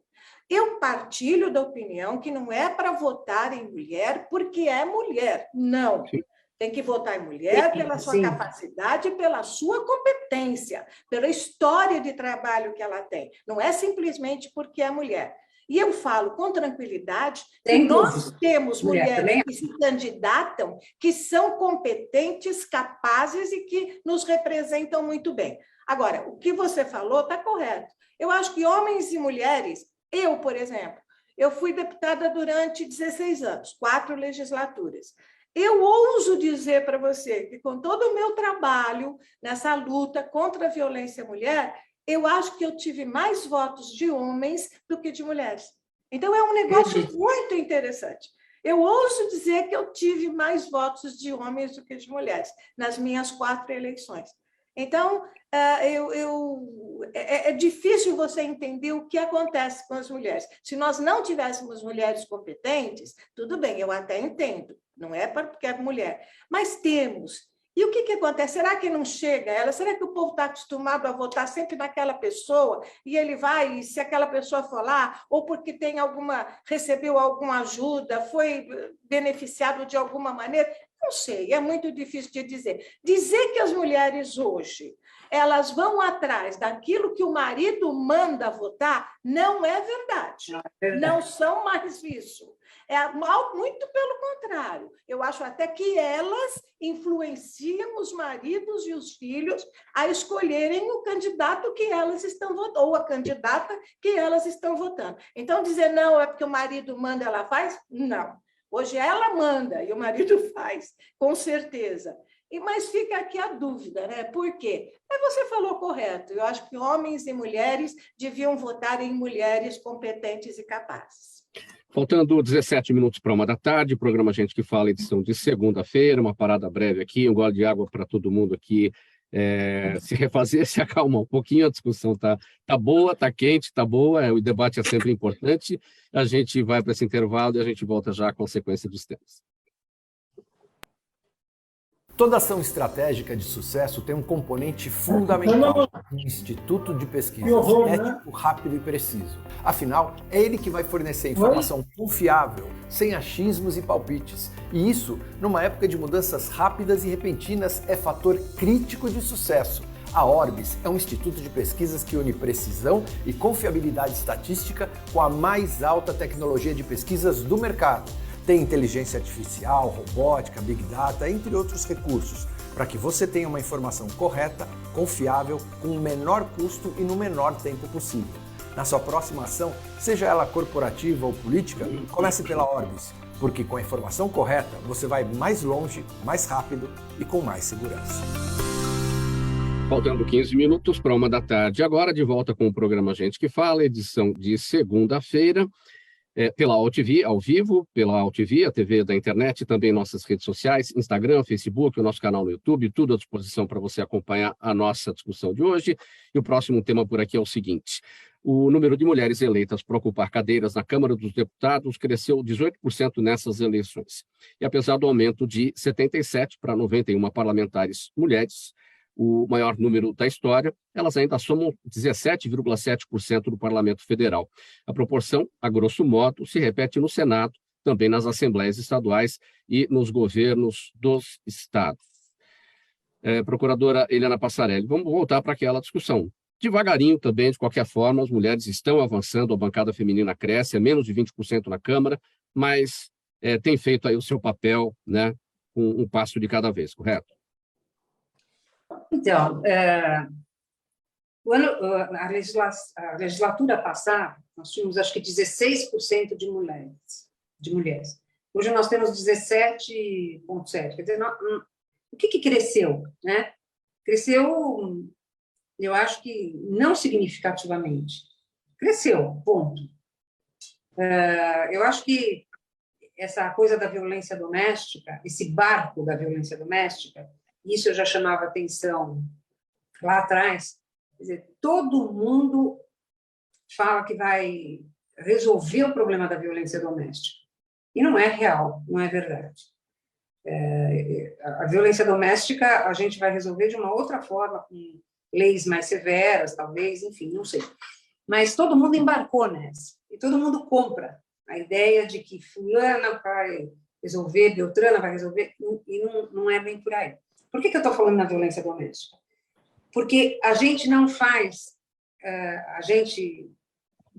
Eu partilho da opinião que não é para votar em mulher porque é mulher. Não. Sim. Tem que votar em mulher pela sua capacidade, pela sua competência, pela história de trabalho que ela tem. Não é simplesmente porque é mulher. E eu falo com tranquilidade que nós temos mulheres que se candidatam, que são competentes, capazes e que nos representam muito bem. Agora, o que você falou está correto. Eu acho que homens e mulheres, eu, por exemplo, eu fui deputada durante 16 anos, 4 legislaturas. Eu ouso dizer para você que, com todo o meu trabalho nessa luta contra a violência à mulher, eu acho que eu tive mais votos de homens do que de mulheres. Então, é um negócio muito interessante. Eu ouso dizer que eu tive mais votos de homens do que de mulheres nas minhas 4 eleições. Então, é difícil você entender o que acontece com as mulheres. Se nós não tivéssemos mulheres competentes, tudo bem, eu até entendo, não é porque é mulher, mas temos. E o que acontece? Será que não chega ela? Será que o povo está acostumado a votar sempre naquela pessoa e ele vai, e se aquela pessoa for lá, ou porque recebeu alguma ajuda, foi beneficiado de alguma maneira? Não sei, é muito difícil de dizer. Dizer que as mulheres hoje elas vão atrás daquilo que o marido manda votar não é verdade. Não são mais isso. Muito pelo contrário. Eu acho até que elas influenciam os maridos e os filhos a escolherem o candidato que elas estão votando, ou a candidata que elas estão votando. Então, dizer não é porque o marido manda, ela faz? Não. Hoje ela manda e o marido faz, com certeza. Mas fica aqui a dúvida, né? Por quê? Mas você falou correto. Eu acho que homens e mulheres deviam votar em mulheres competentes e capazes. Faltando 17 minutos para 1h da tarde, programa Gente que Fala, edição de segunda-feira, uma parada breve aqui, um gole de água para todo mundo aqui se refazer, se acalmar um pouquinho, a discussão tá boa, tá quente, tá boa, o debate é sempre importante, a gente vai para esse intervalo e a gente volta já com a sequência dos temas. Toda ação estratégica de sucesso tem um componente fundamental, um instituto de pesquisas ético, rápido e preciso. Afinal, é ele que vai fornecer informação confiável, sem achismos e palpites. E isso, numa época de mudanças rápidas e repentinas, é fator crítico de sucesso. A Orbis é um instituto de pesquisas que une precisão e confiabilidade estatística com a mais alta tecnologia de pesquisas do mercado. Tem inteligência artificial, robótica, big data, entre outros recursos, para que você tenha uma informação correta, confiável, com o menor custo e no menor tempo possível. Na sua próxima ação, seja ela corporativa ou política, comece pela Orbis, porque com a informação correta você vai mais longe, mais rápido e com mais segurança. Faltando 15 minutos para 13h. Agora, de volta com o programa Gente que Fala, edição de segunda-feira. Pela AltV, ao vivo, pela AltV, a TV da internet, também nossas redes sociais, Instagram, Facebook, o nosso canal no YouTube, tudo à disposição para você acompanhar a nossa discussão de hoje. E o próximo tema por aqui é o seguinte: o número de mulheres eleitas para ocupar cadeiras na Câmara dos Deputados cresceu 18% nessas eleições. E apesar do aumento de 77 para 91 parlamentares mulheres, o maior número da história, elas ainda somam 17,7% do Parlamento Federal. A proporção, a grosso modo, se repete no Senado, também nas assembleias estaduais e nos governos dos estados. Procuradora Eliana Passarelli, vamos voltar para aquela discussão. Devagarinho também, de qualquer forma, as mulheres estão avançando, a bancada feminina cresce, é menos de 20% na Câmara, mas tem feito aí o seu papel, né, com um passo de cada vez, correto? Então, a legislatura passada, nós tínhamos, acho que, 16% de mulheres. Hoje nós temos 17,7%. Quer dizer, o que cresceu? Né? Cresceu, eu acho que não significativamente. Cresceu, ponto. Eu acho que essa coisa da violência doméstica, esse barco da violência doméstica, isso eu já chamava atenção lá atrás. Quer dizer, todo mundo fala que vai resolver o problema da violência doméstica. E não é real, não é verdade. A violência doméstica a gente vai resolver de uma outra forma, com leis mais severas, talvez, enfim, não sei. Mas todo mundo embarcou nessa. E todo mundo compra a ideia de que fulana vai resolver, Beltrana vai resolver, e não é bem por aí. Por que eu estou falando na violência doméstica? Porque a gente não faz,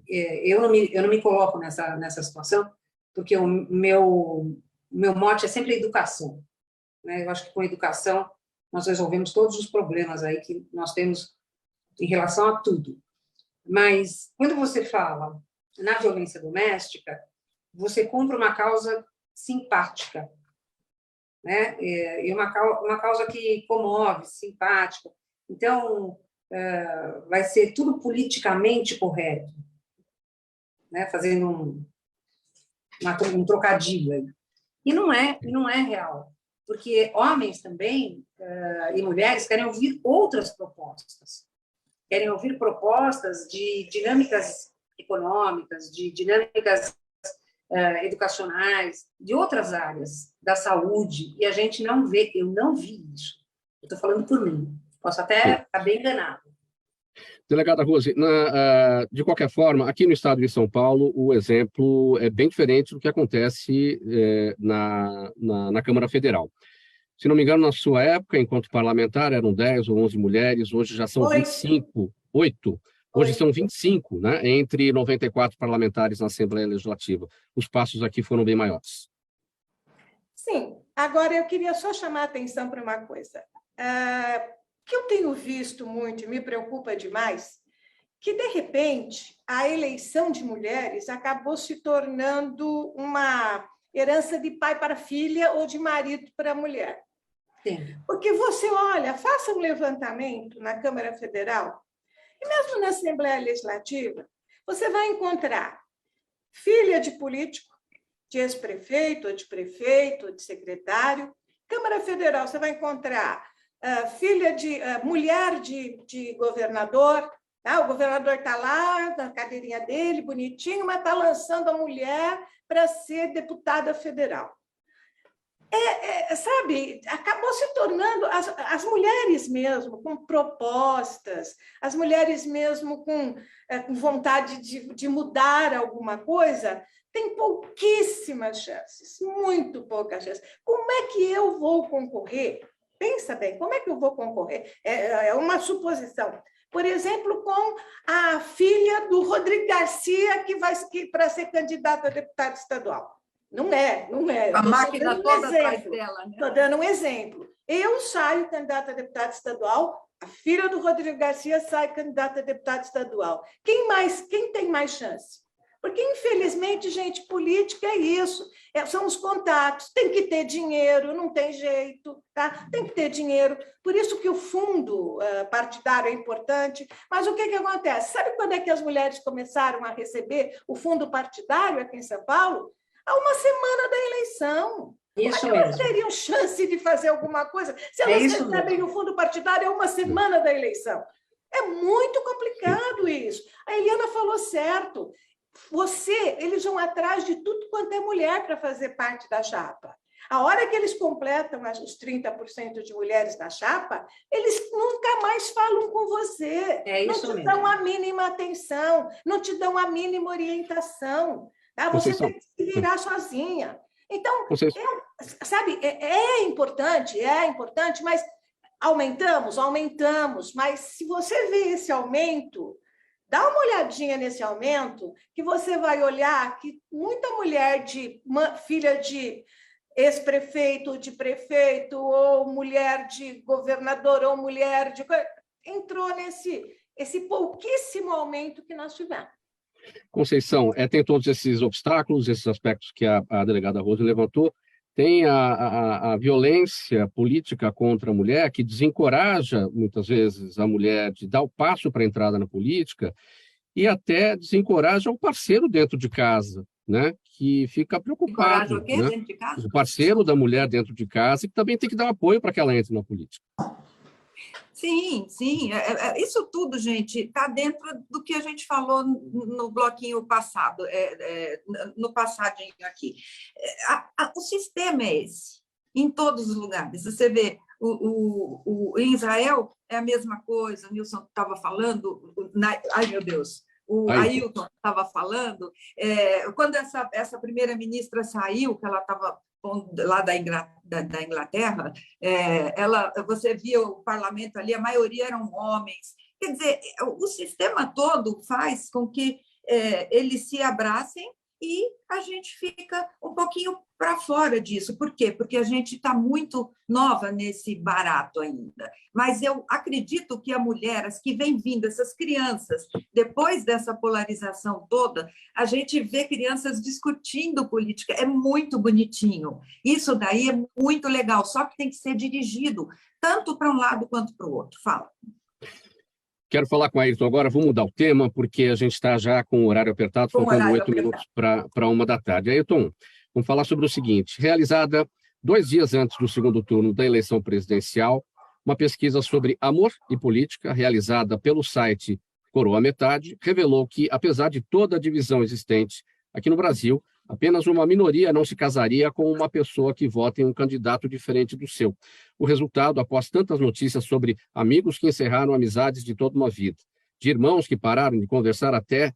eu não me coloco nessa situação, porque o meu mote é sempre a educação. Né? Eu acho que com a educação nós resolvemos todos os problemas aí que nós temos em relação a tudo. Mas quando você fala na violência doméstica, você compra uma causa simpática, né? E uma causa que comove, simpática. Então, vai ser tudo politicamente correto, né? Fazendo um trocadilho aí. E não é real, porque homens também e mulheres querem ouvir outras propostas. Querem ouvir propostas de dinâmicas econômicas, de dinâmicas educacionais, de outras áreas da saúde, e a gente não vê, eu não vi isso. Eu estou falando por mim, posso até estar bem enganado. Delegada Rose, de qualquer forma, aqui no estado de São Paulo, o exemplo é bem diferente do que acontece na Câmara Federal. Se não me engano, na sua época, enquanto parlamentar, eram 10 ou 11 mulheres, hoje já são 25, 8. Hoje são 25, né, entre 94 parlamentares na Assembleia Legislativa. Os passos aqui foram bem maiores. Sim. Agora, eu queria só chamar a atenção para uma coisa. Que eu tenho visto muito e me preocupa demais, que, de repente, a eleição de mulheres acabou se tornando uma herança de pai para filha ou de marido para mulher. Sim. Porque você olha, faça um levantamento na Câmara Federal, e mesmo na Assembleia Legislativa, você vai encontrar filha de político, de ex-prefeito, ou de prefeito, ou de secretário. Câmara Federal, você vai encontrar filha de mulher de governador. Tá? O governador está lá, na cadeirinha dele, bonitinho, mas está lançando a mulher para ser deputada federal. sabe, acabou se tornando as mulheres mesmo com propostas, as mulheres mesmo com vontade de mudar alguma coisa, tem pouquíssimas chances, muito poucas chances. Como é que eu vou concorrer? Pensa bem, como é que eu vou concorrer? É uma suposição. Por exemplo, com a filha do Rodrigo Garcia, que vai para ser candidata a deputado estadual. Não é. A máquina toda atrás dela. Estou dando um exemplo. Eu saio candidata a deputado estadual, a filha do Rodrigo Garcia sai candidata a deputado estadual. Quem tem mais chance? Porque, infelizmente, gente, política é isso. São os contatos. Tem que ter dinheiro, não tem jeito, tá? Tem que ter dinheiro. Por isso que o fundo partidário é importante. Mas o que acontece? Sabe quando é que as mulheres começaram a receber o fundo partidário aqui em São Paulo? Há uma semana da eleição. Isso mesmo. Elas mesmo. teriam chance de fazer alguma coisa se elas recebem o fundo partidário há uma semana da eleição. É muito complicado isso. A Eliana falou certo. Eles vão atrás de tudo quanto é mulher para fazer parte da chapa. A hora que eles completam os 30% de mulheres na chapa, eles nunca mais falam com você. É isso não te mesmo. dão a mínima atenção, não te dão a mínima orientação. Tá? Você tem que se virar sozinha. Então, sabe, é importante, mas aumentamos, mas se você vê esse aumento, dá uma olhadinha nesse aumento, que você vai olhar que muita mulher filha de ex-prefeito, de prefeito, ou mulher de governador, ou mulher de... entrou esse pouquíssimo aumento que nós tivemos. Conceição, tem todos esses obstáculos, esses aspectos que a delegada Rose levantou, tem a violência política contra a mulher, que desencoraja, muitas vezes, a mulher de dar o passo para a entrada na política e até desencoraja o parceiro dentro de casa, né? Que fica preocupado. O quê? Né? Dentro de casa? O parceiro da mulher dentro de casa, e que também tem que dar apoio para que ela entre na política. Sim. Isso tudo, gente, está dentro do que a gente falou no bloquinho passado, no passadinho aqui. O sistema é esse, em todos os lugares. Você vê, em Israel é a mesma coisa, o Nilson estava falando, ai meu Deus, o Ailton estava falando, quando essa primeira-ministra saiu, que ela estava lá da Inglaterra, você via o parlamento ali, a maioria eram homens. Quer dizer, o sistema todo faz com que eles se abracem e a gente fica um pouquinho para fora disso. Por quê? Porque a gente está muito nova nesse barato ainda. Mas eu acredito que a mulher, as que vêm vindo, essas crianças, depois dessa polarização toda, a gente vê crianças discutindo política. É muito bonitinho. Isso daí é muito legal, só que tem que ser dirigido tanto para um lado quanto para o outro. Fala. Quero falar com a Ayrton agora, vou mudar o tema, porque a gente está já com o horário apertado, faltando 8 minutos para 13h. Ayrton, vamos falar sobre o seguinte: realizada 2 dias antes do segundo turno da eleição presidencial, uma pesquisa sobre amor e política, realizada pelo site Coroa Metade, revelou que, apesar de toda a divisão existente aqui no Brasil, apenas uma minoria não se casaria com uma pessoa que vota em um candidato diferente do seu. O resultado, após tantas notícias sobre amigos que encerraram amizades de toda uma vida, de irmãos que pararam de conversar de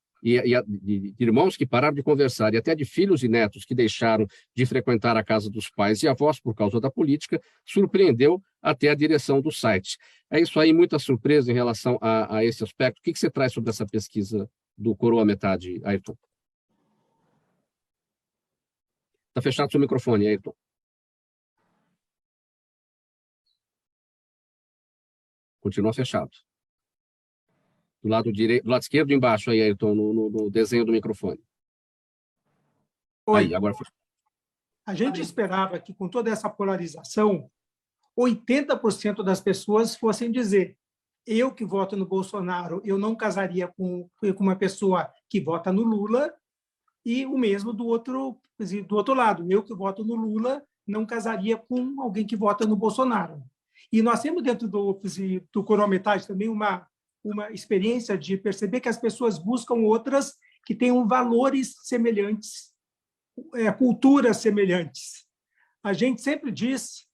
irmãos que pararam de conversar e até de filhos e netos que deixaram de frequentar a casa dos pais e avós por causa da política, surpreendeu até a direção do site. É isso aí, muita surpresa em relação a esse aspecto. O que você traz sobre essa pesquisa do Coroa Metade, Ayrton? Está fechado seu microfone, Ayrton. Continua fechado. Do lado esquerdo embaixo, aí, Ayrton, no desenho do microfone. Oi. Aí, agora foi. A gente esperava que, com toda essa polarização, 80% das pessoas fossem dizer: eu que voto no Bolsonaro, eu não casaria com uma pessoa que vota no Lula, e o mesmo do outro lado. Eu que voto no Lula não casaria com alguém que vota no Bolsonaro. E nós temos dentro do Coroa Metade também uma experiência de perceber que as pessoas buscam outras que tenham valores semelhantes, culturas semelhantes. a gente sempre diz,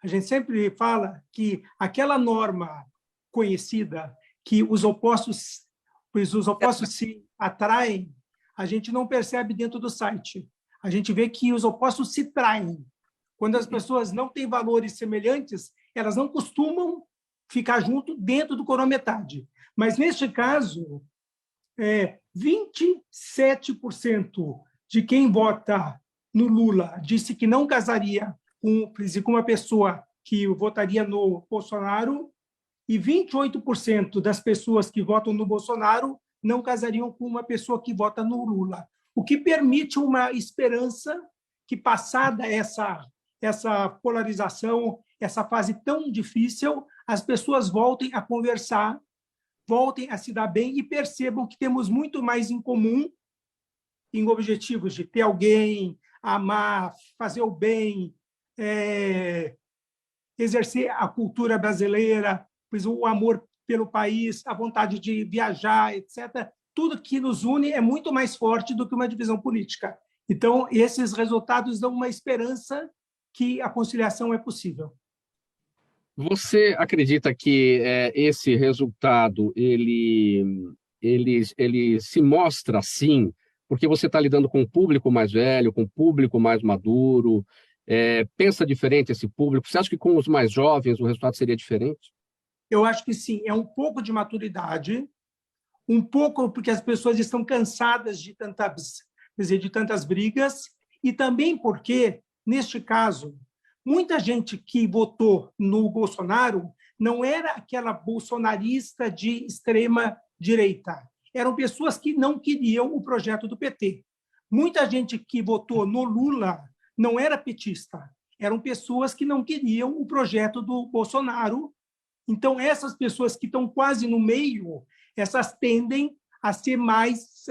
a gente sempre fala que aquela norma conhecida, que os opostos se atraem, a gente não percebe dentro do site. A gente vê que os opostos se traem. Quando as pessoas não têm valores semelhantes, elas não costumam ficar junto dentro do corometade. Mas, neste caso, 27% de quem vota no Lula disse que não casaria com uma pessoa que votaria no Bolsonaro, e 28% das pessoas que votam no Bolsonaro não casariam com uma pessoa que vota no Lula, o que permite uma esperança que, passada essa polarização, essa fase tão difícil, as pessoas voltem a conversar, voltem a se dar bem e percebam que temos muito mais em comum em objetivos de ter alguém, amar, fazer o bem, exercer a cultura brasileira, pois o amor pelo país, a vontade de viajar, etc. Tudo que nos une é muito mais forte do que uma divisão política. Então, esses resultados dão uma esperança que a conciliação é possível. Você acredita que esse resultado ele se mostra assim, porque você está lidando com um público mais velho, com um público mais maduro, pensa diferente esse público? Você acha que com os mais jovens o resultado seria diferente? Eu acho que sim, é um pouco de maturidade, um pouco porque as pessoas estão cansadas de tantas brigas, e também porque, neste caso, muita gente que votou no Bolsonaro não era aquela bolsonarista de extrema direita, eram pessoas que não queriam o projeto do PT. Muita gente que votou no Lula não era petista, eram pessoas que não queriam o projeto do Bolsonaro. Então, essas pessoas que estão quase no meio, essas tendem a ser mais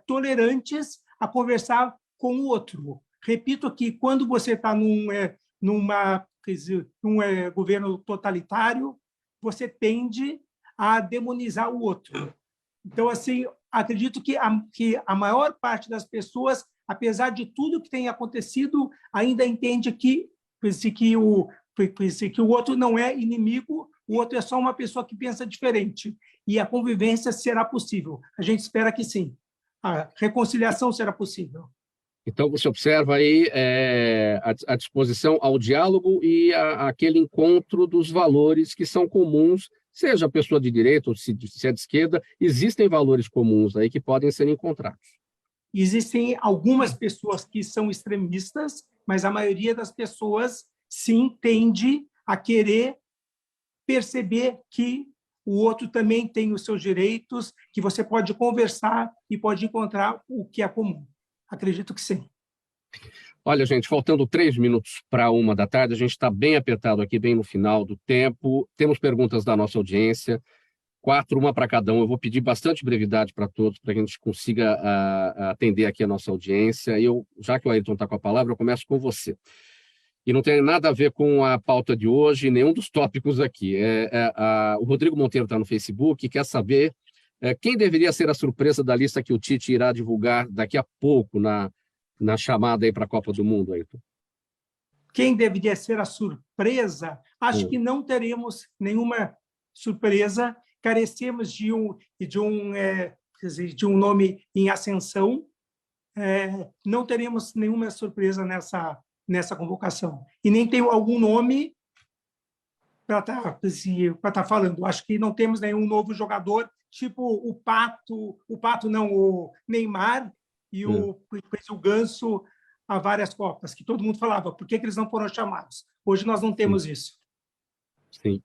tolerantes a conversar com o outro. Repito que, quando você está num governo totalitário, você tende a demonizar o outro. Então, assim, acredito que a maior parte das pessoas, apesar de tudo que tem acontecido, ainda entende que o outro não é inimigo, o outro é só uma pessoa que pensa diferente, e a convivência será possível. A gente espera que sim. A reconciliação será possível. Então, você observa aí a disposição ao diálogo e aquele encontro dos valores que são comuns, seja a pessoa de direita ou se é de esquerda, existem valores comuns aí que podem ser encontrados. Existem algumas pessoas que são extremistas, mas a maioria das pessoas, sim, tende a querer perceber que o outro também tem os seus direitos, que você pode conversar e pode encontrar o que é comum. Acredito que sim. Olha, gente, faltando 3 minutos para 13h, a gente está bem apertado aqui, bem no final do tempo. Temos perguntas da nossa audiência, 4, uma para cada um. Eu vou pedir bastante brevidade para todos, para que a gente consiga atender aqui a nossa audiência. Já que o Ayrton está com a palavra, eu começo com você. E não tem nada a ver com a pauta de hoje, nenhum dos tópicos aqui. O Rodrigo Monteiro está no Facebook e quer saber quem deveria ser a surpresa da lista que o Tite irá divulgar daqui a pouco na chamada aí para a Copa do Mundo, Ayrton. Quem deveria ser a surpresa? Acho que não teremos nenhuma surpresa. Carecemos de um nome em ascensão. Não teremos nenhuma surpresa nessa convocação. E nem tem algum nome para estar falando. Acho que não temos nenhum novo jogador, tipo o Neymar e o Ganso há várias Copas, que todo mundo falava, por que eles não foram chamados? Hoje nós não temos isso. Sim.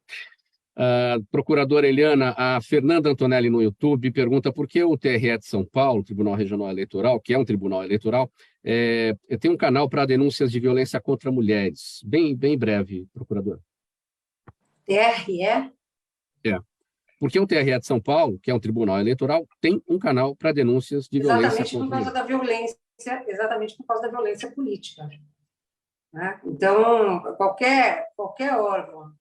Procuradora Eliana, a Fernanda Antonelli no YouTube pergunta por que o TRE de São Paulo, Tribunal Regional Eleitoral, que é um tribunal eleitoral, tem um canal para denúncias de violência contra mulheres. Bem breve, procuradora. TRE? Porque o TRE de São Paulo, que é um tribunal eleitoral, tem um canal para denúncias de violência contra mulheres. Exatamente por causa da violência política. Né? Então, qualquer órgão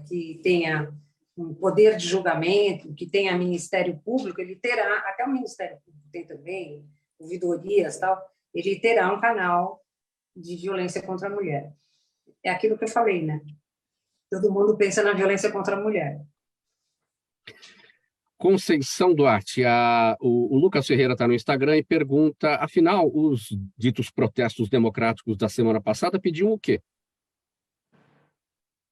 que tenha um poder de julgamento, que tenha Ministério Público, ele terá, até o Ministério Público tem também, ouvidorias, tal, ele terá um canal de violência contra a mulher. É aquilo que eu falei, né? Todo mundo pensa na violência contra a mulher. Conceição Duarte, o Lucas Ferreira está no Instagram e pergunta, afinal, os ditos protestos democráticos da semana passada pediam o quê?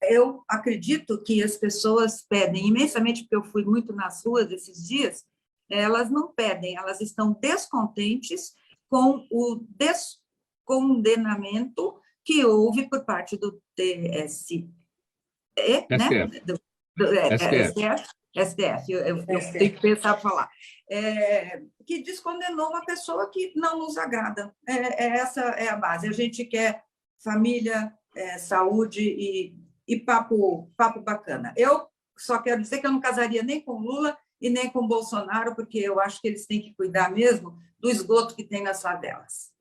Eu acredito que as pessoas pedem imensamente, porque eu fui muito nas ruas esses dias, elas não pedem, elas estão descontentes com o descondenamento que houve por parte do TSE, né? STF, eu tenho que pensar para falar, que descondenou uma pessoa que não nos agrada. Essa é a base. A gente quer família, saúde e papo bacana. Eu só quero dizer que eu não casaria nem com Lula e nem com Bolsonaro, porque eu acho que eles têm que cuidar mesmo do esgoto que tem nas favelas.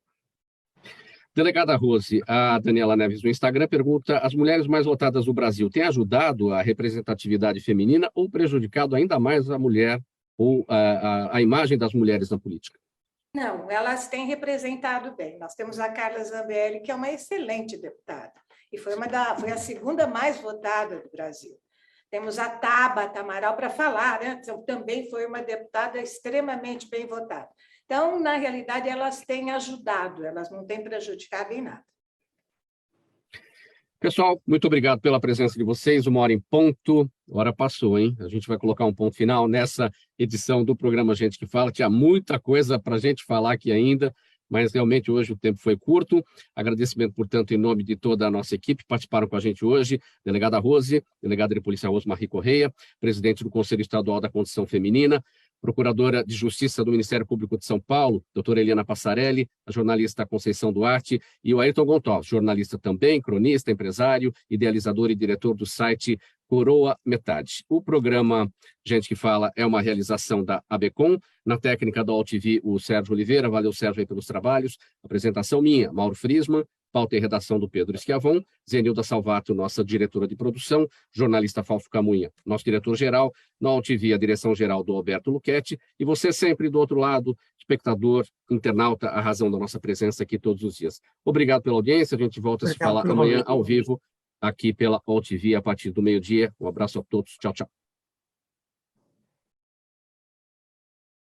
Delegada Rose, a Daniela Neves no Instagram pergunta, as mulheres mais votadas do Brasil têm ajudado a representatividade feminina ou prejudicado ainda mais a mulher ou a imagem das mulheres na política? Não, elas têm representado bem. Nós temos a Carla Zambelli, que é uma excelente deputada, e foi a segunda mais votada do Brasil. Temos a Tabata Amaral para falar, né? Também foi uma deputada extremamente bem votada. Então, na realidade, elas têm ajudado, elas não têm prejudicado em nada. Pessoal, muito obrigado pela presença de vocês. 1h em ponto. A hora passou, hein? A gente vai colocar um ponto final nessa edição do programa Gente que Fala. Tinha muita coisa para a gente falar aqui ainda, mas realmente hoje o tempo foi curto. Agradecimento, portanto, em nome de toda a nossa equipe que participaram com a gente hoje. Delegada Rose, delegada de polícia Rosmarie Correia, presidente do Conselho Estadual da Condição Feminina, procuradora de Justiça do Ministério Público de São Paulo, doutora Eliana Passarelli, a jornalista Conceição Duarte e o Ayrton Gonçalves, jornalista também, cronista, empresário, idealizador e diretor do site Coroa Metade. O programa Gente que Fala é uma realização da ABCOM, na técnica da AltV, o Sérgio Oliveira, valeu Sérgio aí pelos trabalhos, apresentação minha, Mauro Friesman, pauta e redação do Pedro Schiavon, Zenilda Salvato, nossa diretora de produção, jornalista Fausto Camunha, nosso diretor-geral, na AltV, a direção-geral do Alberto Luchetti, e você sempre do outro lado, espectador, internauta, a razão da nossa presença aqui todos os dias. Obrigado pela audiência, a gente volta a se falar amanhã ao vivo, aqui pela AltV, a partir do meio-dia. Um abraço a todos, tchau, tchau.